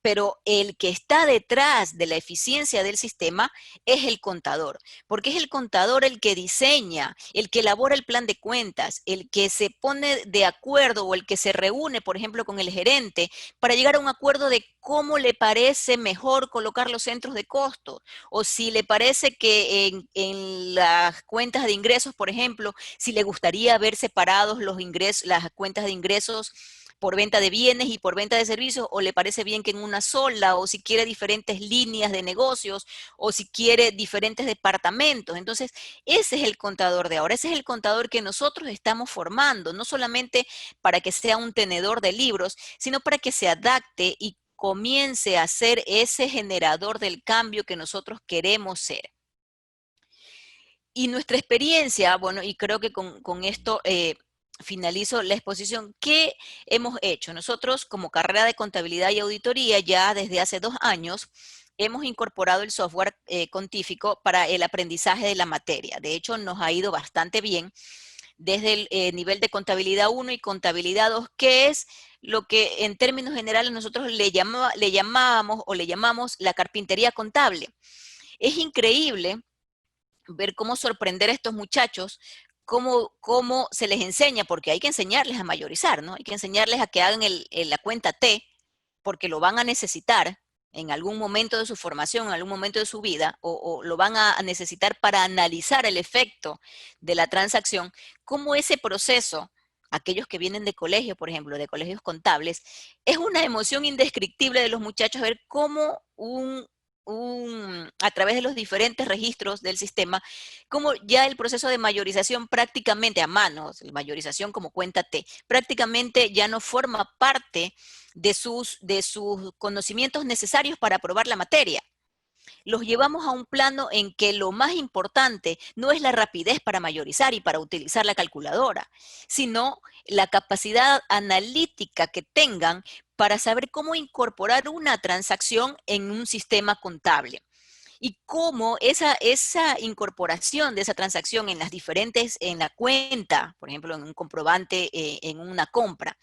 pero el que está detrás de la eficiencia del sistema es el contador, porque es el contador el que diseña, el que elabora el plan de cuentas, el que se pone de acuerdo o el que se reúne, por ejemplo, con el gerente para llegar a un acuerdo de cómo le parece mejor colocar los centros de costo, o si le parece que en las cuentas de ingresos, por ejemplo, si le gustaría ver separados los ingresos, las cuentas de ingresos por venta de bienes y por venta de servicios, o le parece bien que en una sola, o si quiere diferentes líneas de negocios, o si quiere diferentes departamentos. Entonces, ese es el contador de ahora, ese es el contador que nosotros estamos formando, no solamente para que sea un tenedor de libros, sino para que se adapte y comience a ser ese generador del cambio que nosotros queremos ser. Y nuestra experiencia, bueno, y creo que con esto finalizo la exposición, ¿qué hemos hecho? Nosotros como carrera de contabilidad y auditoría ya desde hace 2 años hemos incorporado el software Contífico para el aprendizaje de la materia. De hecho, nos ha ido bastante bien desde el nivel de contabilidad 1 y contabilidad 2, que es lo que en términos generales nosotros le llamábamos o le llamamos la carpintería contable. Es increíble ver cómo sorprender a estos muchachos, cómo se les enseña, porque hay que enseñarles a mayorizar, ¿no? Hay que enseñarles a que hagan la cuenta T, porque lo van a necesitar en algún momento de su formación, en algún momento de su vida, o lo van a necesitar para analizar el efecto de la transacción, cómo ese proceso, aquellos que vienen de colegio, por ejemplo, de colegios contables, es una emoción indescriptible de los muchachos ver cómo a través de los diferentes registros del sistema, como ya el proceso de mayorización prácticamente a mano, mayorización como cuenta T, prácticamente ya no forma parte de sus conocimientos necesarios para aprobar la materia. Los llevamos a un plano en que lo más importante no es la rapidez para mayorizar y para utilizar la calculadora, sino la capacidad analítica que tengan para saber cómo incorporar una transacción en un sistema contable y cómo esa incorporación de esa transacción en las diferentes, en la cuenta, por ejemplo, en un comprobante, en una compra,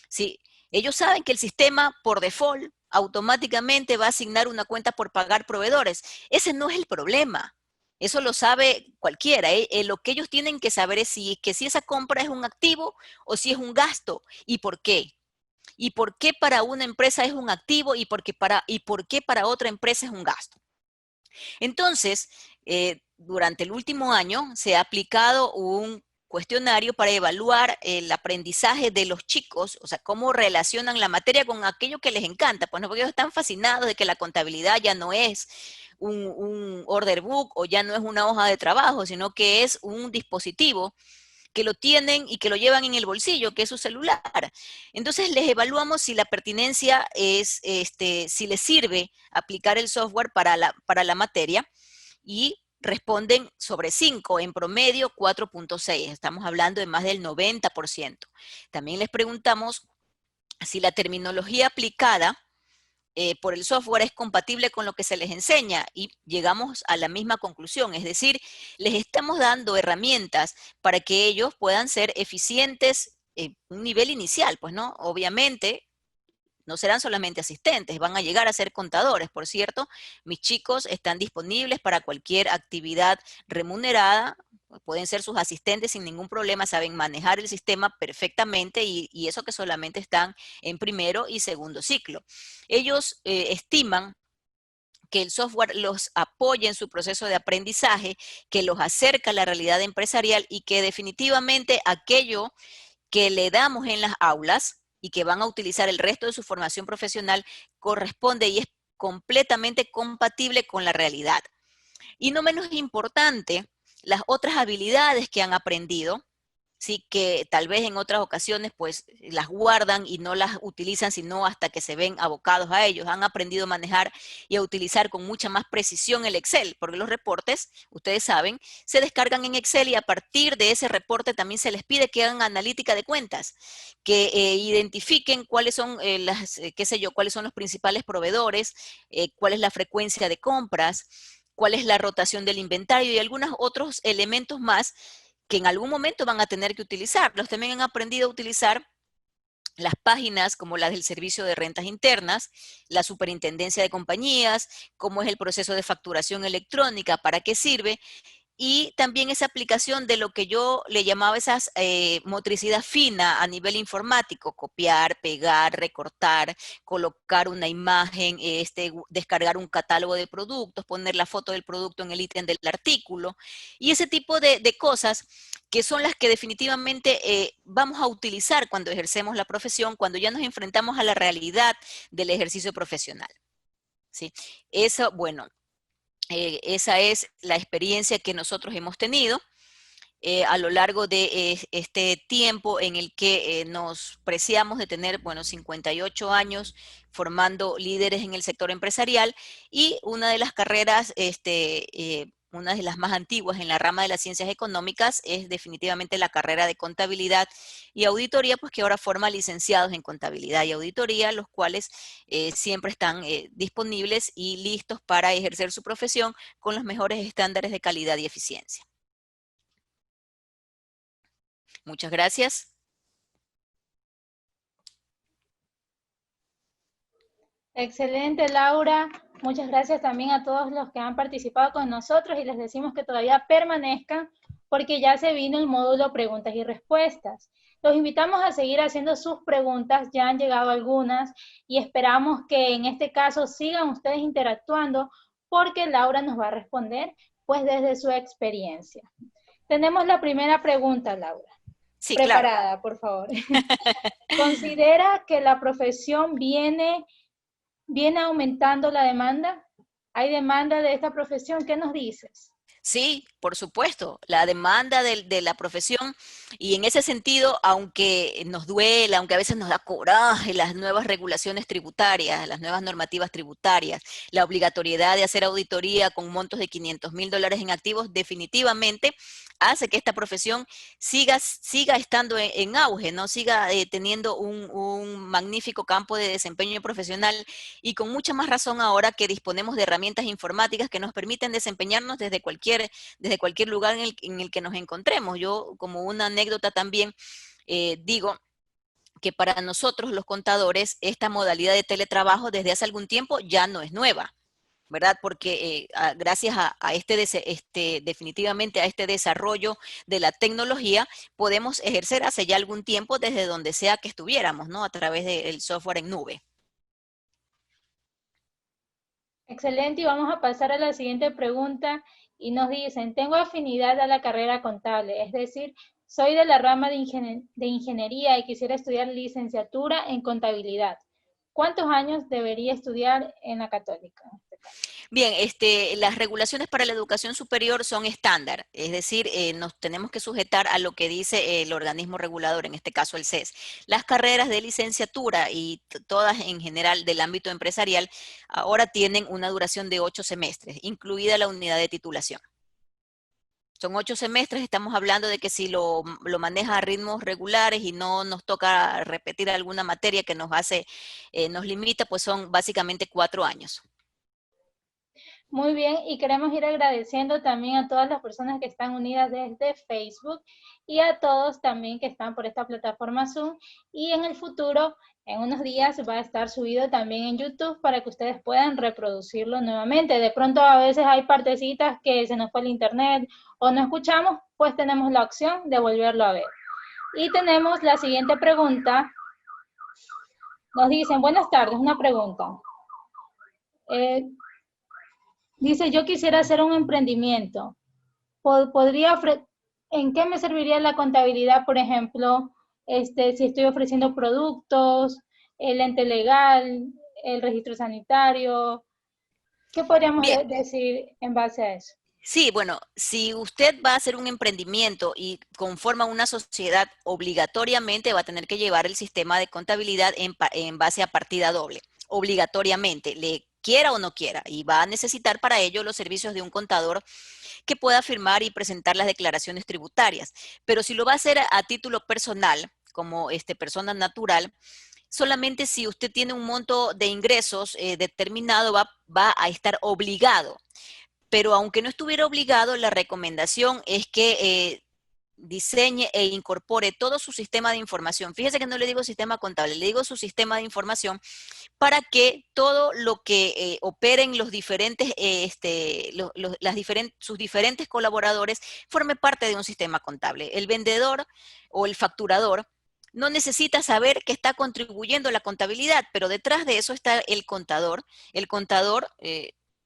¿sí? Ellos saben que el sistema, por default, automáticamente va a asignar una cuenta por pagar proveedores. Ese no es el problema. Eso lo sabe cualquiera. Lo que ellos tienen que saber es que si esa compra es un activo o si es un gasto y por qué. Y por qué para una empresa es un activo y por qué para otra empresa es un gasto. Entonces, durante el último año se ha aplicado un cuestionario para evaluar el aprendizaje de los chicos, o sea, cómo relacionan la materia con aquello que les encanta, pues no, porque ellos están fascinados de que la contabilidad ya no es un order book o ya no es una hoja de trabajo, sino que es un dispositivo que lo tienen y que lo llevan en el bolsillo, que es su celular. Entonces les evaluamos si la pertinencia es, si les sirve aplicar el software para la materia y responden sobre 5, en promedio 4.6. Estamos hablando de más del 90%. También les preguntamos si la terminología aplicada por el software es compatible con lo que se les enseña y llegamos a la misma conclusión, es decir, les estamos dando herramientas para que ellos puedan ser eficientes en un nivel inicial, pues no, obviamente no serán solamente asistentes, van a llegar a ser contadores, por cierto, mis chicos están disponibles para cualquier actividad remunerada, pueden ser sus asistentes sin ningún problema, saben manejar el sistema perfectamente y eso que solamente están en primero y segundo ciclo. Ellos estiman que el software los apoya en su proceso de aprendizaje, que los acerca a la realidad empresarial y que definitivamente aquello que le damos en las aulas y que van a utilizar el resto de su formación profesional corresponde y es completamente compatible con la realidad. Y no menos importante, las otras habilidades que han aprendido sí, que tal vez en otras ocasiones pues las guardan y no las utilizan sino hasta que se ven abocados a ellos. Han aprendido a manejar y a utilizar con mucha más precisión el Excel, porque los reportes, ustedes saben, se descargan en Excel y a partir de ese reporte también se les pide que hagan analítica de cuentas, que identifiquen cuáles son qué sé yo, cuáles son los principales proveedores, cuál es la frecuencia de compras, cuál es la rotación del inventario y algunos otros elementos más que en algún momento van a tener que utilizar. Los también han aprendido a utilizar las páginas como las del Servicio de Rentas Internas, la Superintendencia de Compañías, cómo es el proceso de facturación electrónica, para qué sirve, y también esa aplicación de lo que yo le llamaba esas motricidad fina a nivel informático, copiar, pegar, recortar, colocar una imagen, descargar un catálogo de productos, poner la foto del producto en el ítem del artículo, y ese tipo de cosas que son las que definitivamente vamos a utilizar cuando ejercemos la profesión, cuando ya nos enfrentamos a la realidad del ejercicio profesional. ¿Sí? Eso, bueno, esa es la experiencia que nosotros hemos tenido a lo largo de este tiempo en el que nos preciamos de tener, bueno, 58 años formando líderes en el sector empresarial y una de las carreras, una de las más antiguas en la rama de las ciencias económicas es definitivamente la carrera de contabilidad y auditoría, pues que ahora forma licenciados en contabilidad y auditoría, los cuales siempre están disponibles y listos para ejercer su profesión con los mejores estándares de calidad y eficiencia. Muchas gracias. Excelente, Laura. Muchas gracias también a todos los que han participado con nosotros y les decimos que todavía permanezcan porque ya se vino el módulo preguntas y respuestas. Los invitamos a seguir haciendo sus preguntas, ya han llegado algunas y esperamos que en este caso sigan ustedes interactuando porque Laura nos va a responder pues desde su experiencia. Tenemos la primera pregunta, Laura. Sí, Preparada, claro. por favor. ¿Considera que la profesión viene aumentando la demanda? ¿Hay demanda de esta profesión? ¿Qué nos dices? Sí, por supuesto, la demanda de la profesión y en ese sentido, aunque nos duela, aunque a veces nos da coraje las nuevas regulaciones tributarias, las nuevas normativas tributarias, la obligatoriedad de hacer auditoría con montos de $500,000 en activos, definitivamente hace que esta profesión siga estando en auge, ¿no? Siga teniendo un magnífico campo de desempeño profesional y con mucha más razón ahora que disponemos de herramientas informáticas que nos permiten desempeñarnos desde cualquier lugar en el que nos encontremos. Yo, como una anécdota también, digo que para nosotros los contadores esta modalidad de teletrabajo desde hace algún tiempo ya no es nueva. ¿Verdad? Porque gracias a definitivamente a este desarrollo de la tecnología, podemos ejercer hace ya algún tiempo desde donde sea que estuviéramos, ¿no? A través del software en nube. Excelente, y vamos a pasar a la siguiente pregunta y nos dicen, tengo afinidad a la carrera contable, es decir, soy de la rama de ingeniería y quisiera estudiar licenciatura en contabilidad. ¿Cuántos años debería estudiar en la Católica? Bien, las regulaciones para la educación superior son estándar, es decir, nos tenemos que sujetar a lo que dice el organismo regulador, en este caso el CES. Las carreras de licenciatura y todas en general del ámbito empresarial ahora tienen una duración de 8 semestres, incluida la unidad de titulación. Son 8 semestres, estamos hablando de que si lo maneja a ritmos regulares y no nos toca repetir alguna materia que nos limita, pues son básicamente 4 años. Muy bien, y queremos ir agradeciendo también a todas las personas que están unidas desde Facebook y a todos también que están por esta plataforma Zoom. Y en el futuro, en unos días, va a estar subido también en YouTube para que ustedes puedan reproducirlo nuevamente. De pronto a veces hay partecitas que se nos fue el internet o no escuchamos, pues tenemos la opción de volverlo a ver. Y tenemos la siguiente pregunta. Nos dicen, buenas tardes, una pregunta. Dice, yo quisiera hacer un emprendimiento. ¿En qué me serviría la contabilidad, por ejemplo, si estoy ofreciendo productos, el ente legal, el registro sanitario? ¿Qué podríamos Bien, decir en base a eso? Sí, bueno, si usted va a hacer un emprendimiento y conforma una sociedad, obligatoriamente va a tener que llevar el sistema de contabilidad en base a partida doble, obligatoriamente, le quiera o no quiera, y va a necesitar para ello los servicios de un contador que pueda firmar y presentar las declaraciones tributarias. Pero si lo va a hacer a título personal, como persona natural, solamente si usted tiene un monto de ingresos determinado va a estar obligado. Pero aunque no estuviera obligado, la recomendación es que diseñe e incorpore todo su sistema de información. Fíjese que no le digo sistema contable, le digo su sistema de información para que todo lo que operen los diferentes, sus diferentes colaboradores forme parte de un sistema contable. El vendedor o el facturador no necesita saber que está contribuyendo a la contabilidad, pero detrás de eso está el contador. El contador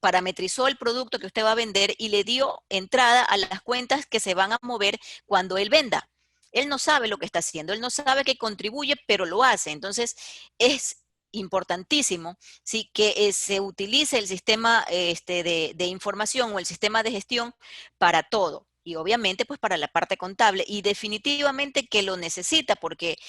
parametrizó el producto que usted va a vender y le dio entrada a las cuentas que se van a mover cuando él venda. Él no sabe lo que está haciendo, él no sabe que contribuye, pero lo hace. Entonces, es importantísimo, ¿sí?, que se utilice el sistema de información o el sistema de gestión para todo. Y obviamente, pues para la parte contable. Y definitivamente que lo necesita, porque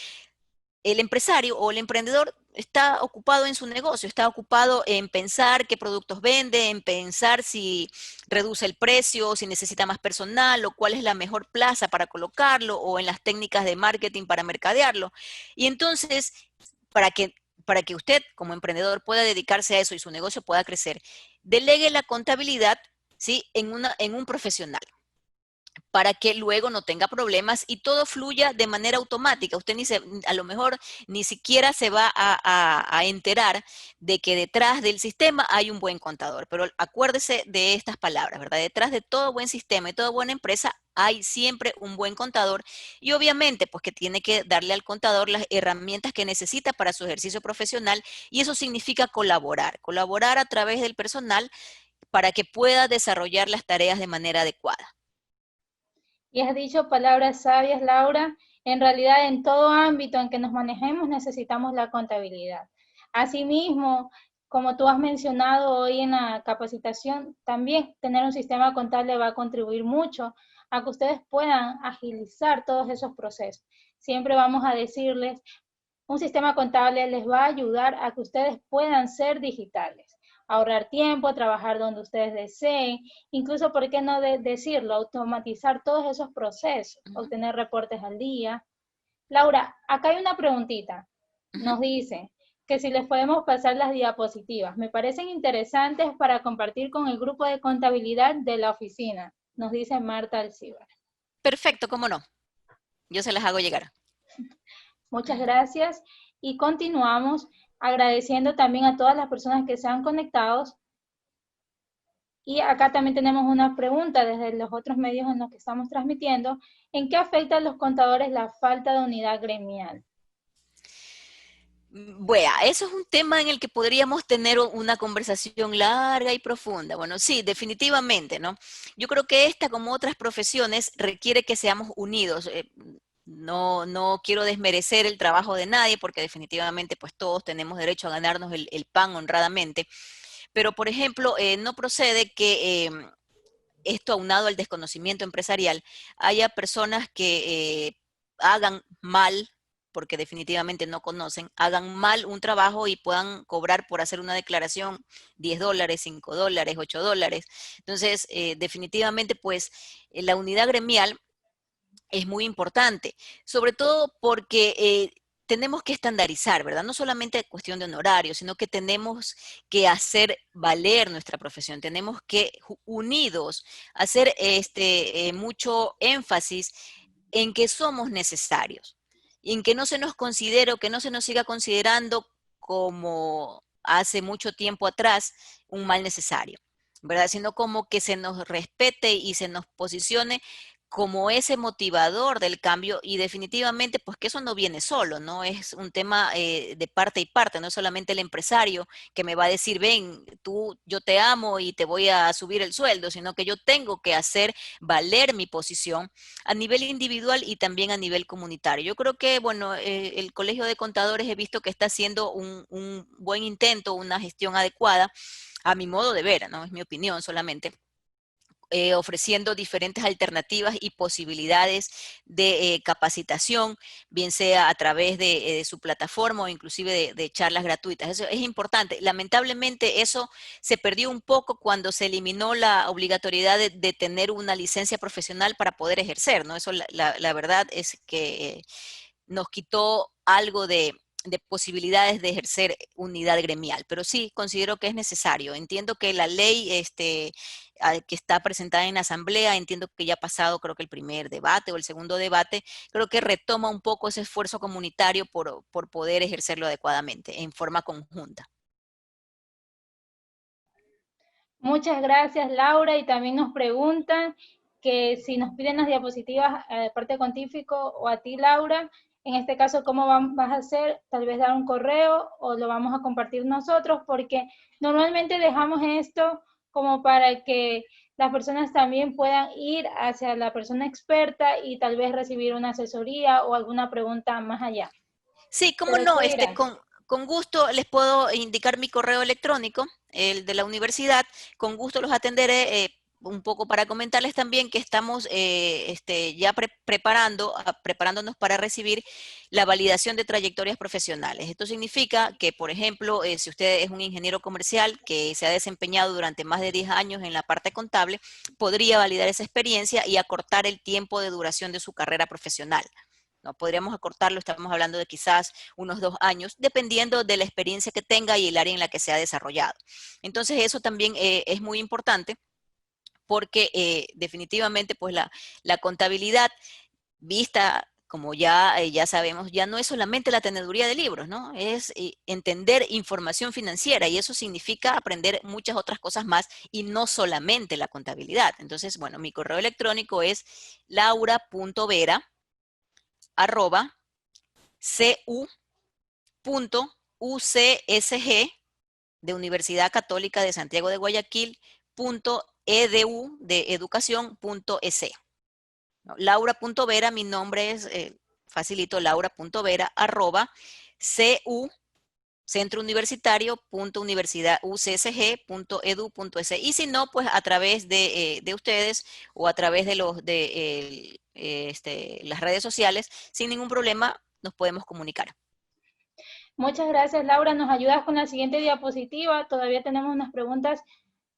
el empresario o el emprendedor está ocupado en su negocio, está ocupado en pensar qué productos vende, en pensar si reduce el precio, si necesita más personal o cuál es la mejor plaza para colocarlo o en las técnicas de marketing para mercadearlo. Y entonces, para que, para que usted como emprendedor pueda dedicarse a eso y su negocio pueda crecer, delegue la contabilidad, ¿sí?, en un profesional para que luego no tenga problemas y todo fluya de manera automática. Usted a lo mejor ni siquiera se va a enterar de que detrás del sistema hay un buen contador, pero acuérdese de estas palabras, ¿verdad? Detrás de todo buen sistema y toda buena empresa hay siempre un buen contador y obviamente pues que tiene que darle al contador las herramientas que necesita para su ejercicio profesional y eso significa colaborar a través del personal para que pueda desarrollar las tareas de manera adecuada. Y has dicho palabras sabias, Laura. En realidad, en todo ámbito en que nos manejemos necesitamos la contabilidad. Asimismo, como tú has mencionado hoy en la capacitación, también tener un sistema contable va a contribuir mucho a que ustedes puedan agilizar todos esos procesos. Siempre vamos a decirles, un sistema contable les va a ayudar a que ustedes puedan ser digitales, ahorrar tiempo, trabajar donde ustedes deseen, incluso, ¿por qué no decirlo? Automatizar todos esos procesos, Ujú, obtener reportes al día. Laura, acá hay una preguntita. ujú. Nos dice que si les podemos pasar las diapositivas. Me parecen interesantes para compartir con el grupo de contabilidad de la oficina, nos dice Marta Alcibar. Perfecto, cómo no. Yo se las hago llegar. Muchas gracias y continuamos agradeciendo también a todas las personas que se han conectado. Y acá también tenemos una pregunta desde los otros medios en los que estamos transmitiendo. ¿En qué afecta a los contadores la falta de unidad gremial? Bueno, eso es un tema en el que podríamos tener una conversación larga y profunda. Bueno, sí, definitivamente, ¿no? Yo creo que esta, como otras profesiones, requiere que seamos unidos. No quiero desmerecer el trabajo de nadie porque definitivamente pues todos tenemos derecho a ganarnos el pan honradamente. Pero, por ejemplo, no procede que esto aunado al desconocimiento empresarial, haya personas que hagan mal, porque definitivamente no conocen, hagan mal un trabajo y puedan cobrar por hacer una declaración $10, $5, $8. Entonces, definitivamente, pues, la unidad gremial es muy importante, sobre todo porque tenemos que estandarizar, ¿verdad? No solamente cuestión de honorario, sino que tenemos que hacer valer nuestra profesión, tenemos que unidos hacer mucho énfasis en que somos necesarios, y en que no se nos considere o que no se nos siga considerando como hace mucho tiempo atrás un mal necesario, ¿verdad? Sino como que se nos respete y se nos posicione como ese motivador del cambio y definitivamente pues que eso no viene solo, ¿no? Es un tema de parte y parte, no es solamente el empresario que me va a decir, ven, yo te amo y te voy a subir el sueldo, sino que yo tengo que hacer valer mi posición a nivel individual y también a nivel comunitario. Yo creo que, bueno, el Colegio de Contadores he visto que está haciendo un buen intento, una gestión adecuada, a mi modo de ver, ¿no? Es mi opinión solamente ofreciendo diferentes alternativas y posibilidades de capacitación, bien sea a través de su plataforma o inclusive de charlas gratuitas. Eso es importante. Lamentablemente eso se perdió un poco cuando se eliminó la obligatoriedad de tener una licencia profesional para poder ejercer, ¿no? Eso la verdad es que nos quitó algo de posibilidades de ejercer unidad gremial, pero sí considero que es necesario. Entiendo que la ley que está presentada en la asamblea, entiendo que ya ha pasado creo que el primer debate o el segundo debate, creo que retoma un poco ese esfuerzo comunitario por poder ejercerlo adecuadamente en forma conjunta. Muchas gracias, Laura, y también nos preguntan que si nos piden las diapositivas de parte Contífico o a ti, Laura, en este caso, ¿cómo vas a hacer? Tal vez dar un correo o lo vamos a compartir nosotros, porque normalmente dejamos esto como para que las personas también puedan ir hacia la persona experta y tal vez recibir una asesoría o alguna pregunta más allá. Sí, cómo Pero no, tú dirás. con gusto les puedo indicar mi correo electrónico, el de la universidad, con gusto los atenderé. Un poco para comentarles también que estamos ya preparándonos para recibir la validación de trayectorias profesionales. Esto significa que, por ejemplo, si usted es un ingeniero comercial que se ha desempeñado durante más de 10 años en la parte contable, podría validar esa experiencia y acortar el tiempo de duración de su carrera profesional. ¿No? Podríamos acortarlo, estamos hablando de quizás unos 2 años, dependiendo de la experiencia que tenga y el área en la que se ha desarrollado. Entonces, eso también es muy importante porque definitivamente pues la contabilidad vista como ya sabemos, ya no es solamente la teneduría de libros, ¿no? Es entender información financiera y eso significa aprender muchas otras cosas más y no solamente la contabilidad. Entonces, bueno, mi correo electrónico es laura.vera arroba cu.ucsg de Universidad Católica de Santiago de Guayaquil, .edu de educación.es. ¿No? Laura.vera, mi nombre es facilito, laura.vera, arroba cu centro universitario.universidad.ucsg.edu.es. Y si no, pues a través de ustedes o a través de las redes sociales, sin ningún problema nos podemos comunicar. Muchas gracias, Laura. ¿Nos ayudas con la siguiente diapositiva? Todavía tenemos unas preguntas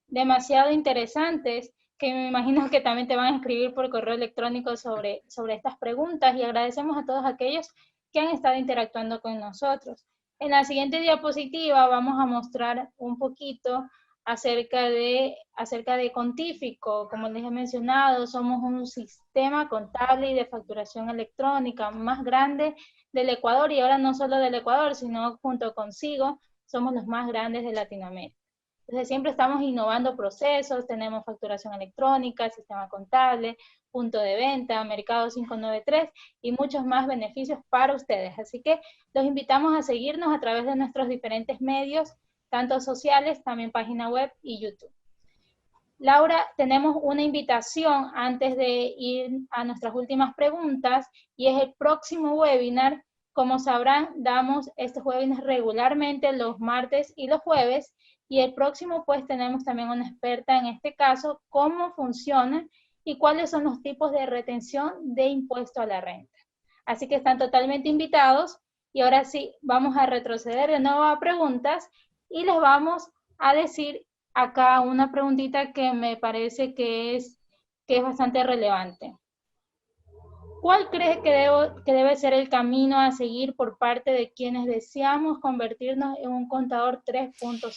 demasiado interesantes que me imagino que también te van a escribir por correo electrónico sobre estas preguntas y agradecemos a todos aquellos que han estado interactuando con nosotros. En la siguiente diapositiva vamos a mostrar un poquito acerca de Contífico. Como les he mencionado, somos un sistema contable y de facturación electrónica más grande del Ecuador y ahora no solo del Ecuador, sino junto consigo somos los más grandes de Latinoamérica. Entonces siempre estamos innovando procesos, tenemos facturación electrónica, sistema contable, punto de venta, mercado 593 y muchos más beneficios para ustedes. Así que los invitamos a seguirnos a través de nuestros diferentes medios, tanto sociales, también página web y YouTube. Laura, tenemos una invitación antes de ir a nuestras últimas preguntas y es el próximo webinar. Como sabrán, damos estos webinars regularmente los martes y los jueves y el próximo pues tenemos también una experta en este caso, cómo funciona y cuáles son los tipos de retención de impuesto a la renta. Así que están totalmente invitados y ahora sí, vamos a retroceder de nuevo a preguntas y les vamos a decir acá una preguntita que me parece que es bastante relevante. ¿Cuál crees que debe ser el camino a seguir por parte de quienes deseamos convertirnos en un contador 3.0?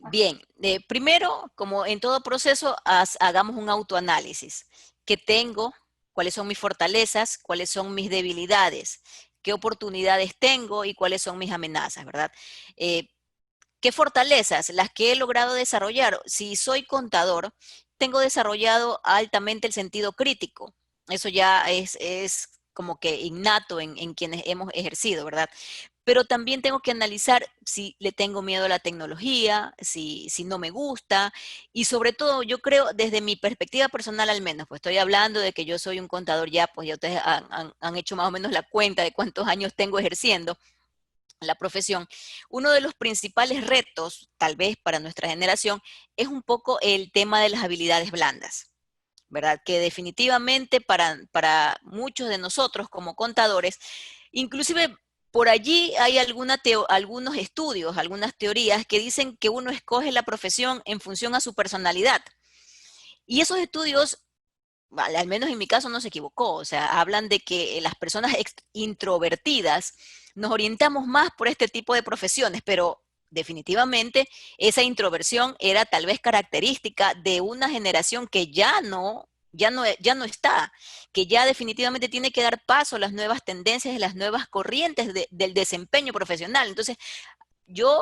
Bien, primero, como en todo proceso, hagamos un autoanálisis. ¿Qué tengo? ¿Cuáles son mis fortalezas? ¿Cuáles son mis debilidades? ¿Qué oportunidades tengo y cuáles son mis amenazas, verdad? ¿Qué fortalezas? Las que he logrado desarrollar. Si soy contador, tengo desarrollado altamente el sentido crítico. Eso ya es como que innato en quienes hemos ejercido, ¿verdad? Pero también tengo que analizar si le tengo miedo a la tecnología, si no me gusta, y sobre todo yo creo desde mi perspectiva personal al menos, pues estoy hablando de que yo soy un contador ya, pues ya ustedes han hecho más o menos la cuenta de cuántos años tengo ejerciendo. la profesión, uno de los principales retos, tal vez para nuestra generación, es un poco el tema de las habilidades blandas, ¿verdad? Que definitivamente para muchos de nosotros como contadores, inclusive por allí hay algunos estudios, algunas teorías que dicen que uno escoge la profesión en función a su personalidad. Y esos estudios, vale, al menos en mi caso no se equivocó, o sea, hablan de que las personas introvertidas nos orientamos más por este tipo de profesiones, pero definitivamente esa introversión era tal vez característica de una generación que ya no está, que ya definitivamente tiene que dar paso a las nuevas tendencias, a las nuevas corrientes del desempeño profesional. Entonces, yo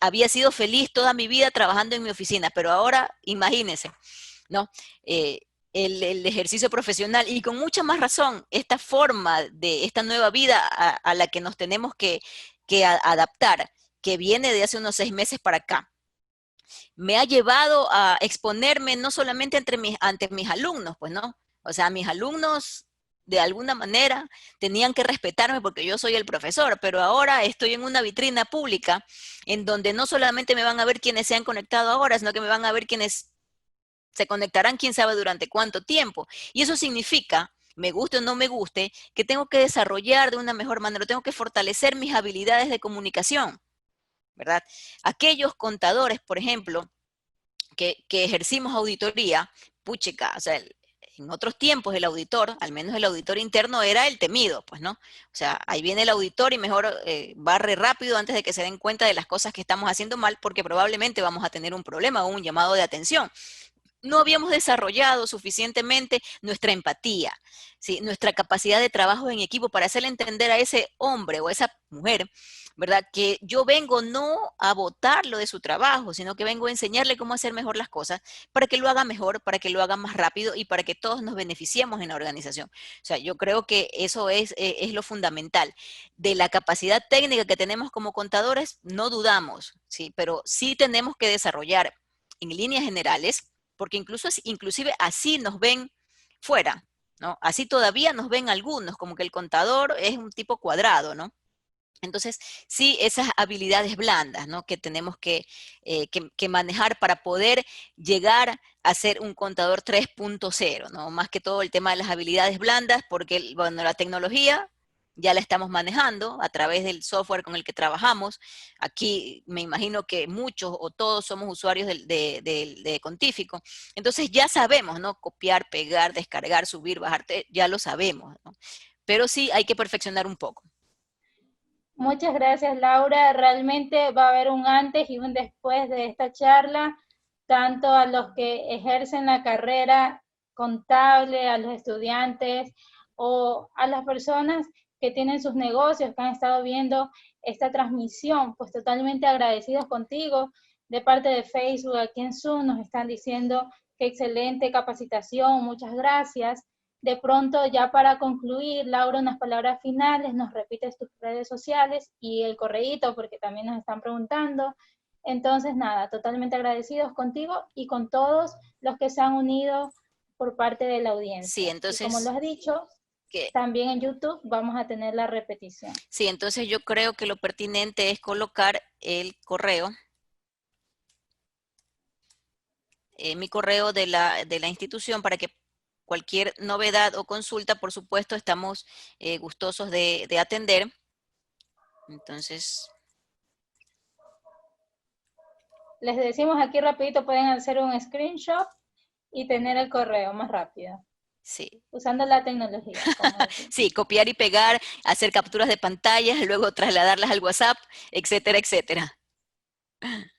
había sido feliz toda mi vida trabajando en mi oficina, pero ahora imagínense, ¿no? Eh, el ejercicio profesional y con mucha más razón, esta forma de esta nueva vida a la que nos tenemos que adaptar, que viene de hace unos 6 meses para acá, me ha llevado a exponerme no solamente ante mis alumnos, pues no, o sea, mis alumnos de alguna manera tenían que respetarme porque yo soy el profesor, pero ahora estoy en una vitrina pública en donde no solamente me van a ver quienes se han conectado ahora, sino que me van a ver quienes se conectarán quién sabe durante cuánto tiempo. Y eso significa, me guste o no me guste, que tengo que desarrollar de una mejor manera, tengo que fortalecer mis habilidades de comunicación, ¿verdad? Aquellos contadores, por ejemplo, que ejercimos auditoría, puchica, o sea, en otros tiempos el auditor, al menos el auditor interno, era el temido, pues, ¿no? O sea, ahí viene el auditor y mejor barre rápido antes de que se den cuenta de las cosas que estamos haciendo mal, porque probablemente vamos a tener un problema o un llamado de atención. No habíamos desarrollado suficientemente nuestra empatía, ¿sí? Nuestra capacidad de trabajo en equipo para hacerle entender a ese hombre o a esa mujer, ¿verdad? Que yo vengo no a votarlo de su trabajo, sino que vengo a enseñarle cómo hacer mejor las cosas para que lo haga mejor, para que lo haga más rápido y para que todos nos beneficiemos en la organización. O sea, yo creo que eso es lo fundamental. De la capacidad técnica que tenemos como contadores, no dudamos, ¿sí? Pero sí tenemos que desarrollar en líneas generales porque inclusive así nos ven fuera, ¿no? Así todavía nos ven algunos, como que el contador es un tipo cuadrado, ¿no? Entonces, sí, esas habilidades blandas, ¿no? Que tenemos que manejar para poder llegar a ser un contador 3.0, ¿no? Más que todo el tema de las habilidades blandas, porque, bueno, la tecnología ya la estamos manejando a través del software con el que trabajamos. Aquí me imagino que muchos o todos somos usuarios de Contífico. Entonces ya sabemos, ¿no? Copiar, pegar, descargar, subir, bajar, ya lo sabemos, ¿no? Pero sí hay que perfeccionar un poco. Muchas gracias, Laura. Realmente va a haber un antes y un después de esta charla, tanto a los que ejercen la carrera contable, a los estudiantes o a las personas que tienen sus negocios, que han estado viendo esta transmisión, pues totalmente agradecidos contigo. De parte de Facebook, aquí en Zoom, nos están diciendo que excelente capacitación, muchas gracias. De pronto, ya para concluir, Laura, unas palabras finales, nos repites tus redes sociales y el correíto, porque también nos están preguntando. Entonces, nada, totalmente agradecidos contigo y con todos los que se han unido por parte de la Sí, audiencia. Y como lo entonces, has dicho, que, también en YouTube vamos a tener la repetición. sí, entonces yo creo que lo pertinente es colocar el correo, mi correo de la institución para que cualquier novedad o consulta, por supuesto, estamos gustosos de atender. Entonces, Les decimos aquí rapidito, pueden hacer un screenshot y tener el correo más rápido, sí. usando la tecnología, como decimos. Sí, copiar y pegar, hacer capturas de pantalla, luego trasladarlas al WhatsApp, etcétera, etcétera.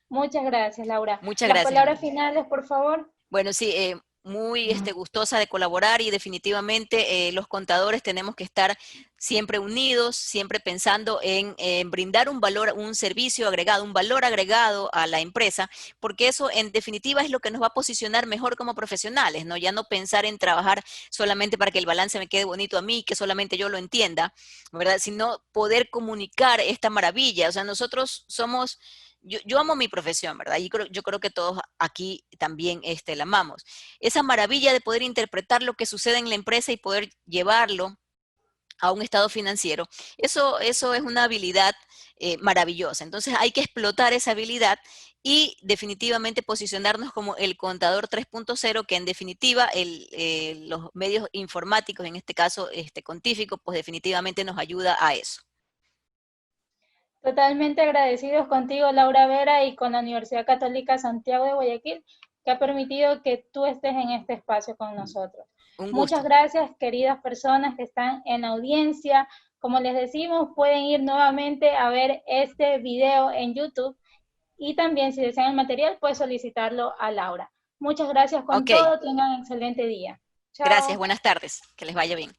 Muchas gracias, Laura. Muchas Las gracias. palabras finales, por favor. Bueno, sí, muy gustosa de colaborar y definitivamente los contadores tenemos que estar siempre unidos, siempre pensando en brindar un valor, un servicio agregado, un valor agregado a la empresa, porque eso en definitiva es lo que nos va a posicionar mejor como profesionales, ¿no? Ya no pensar en trabajar solamente para que el balance me quede bonito a mí, que solamente yo lo entienda, ¿verdad? Sino poder comunicar esta maravilla. O sea, nosotros somos yo amo mi profesión, ¿verdad? Y yo creo que todos aquí también la amamos. Esa maravilla de poder interpretar lo que sucede en la empresa y poder llevarlo a un estado financiero, eso es una habilidad maravillosa. Entonces hay que explotar esa habilidad y definitivamente posicionarnos como el contador 3.0, que en definitiva los medios informáticos, en este caso Contífico, pues definitivamente nos ayuda a eso. Totalmente agradecidos contigo, Laura Vera, y con la Universidad Católica Santiago de Guayaquil, que ha permitido que tú estés en este espacio con nosotros. Un Muchas gusto. gracias, queridas personas que están en la audiencia. Como les decimos, pueden ir nuevamente a ver este video en YouTube y también, si desean el material, pues solicitarlo a Laura. Muchas gracias con Ok, todo. Tengan un excelente día. gracias, Chao. buenas tardes, que les vaya bien.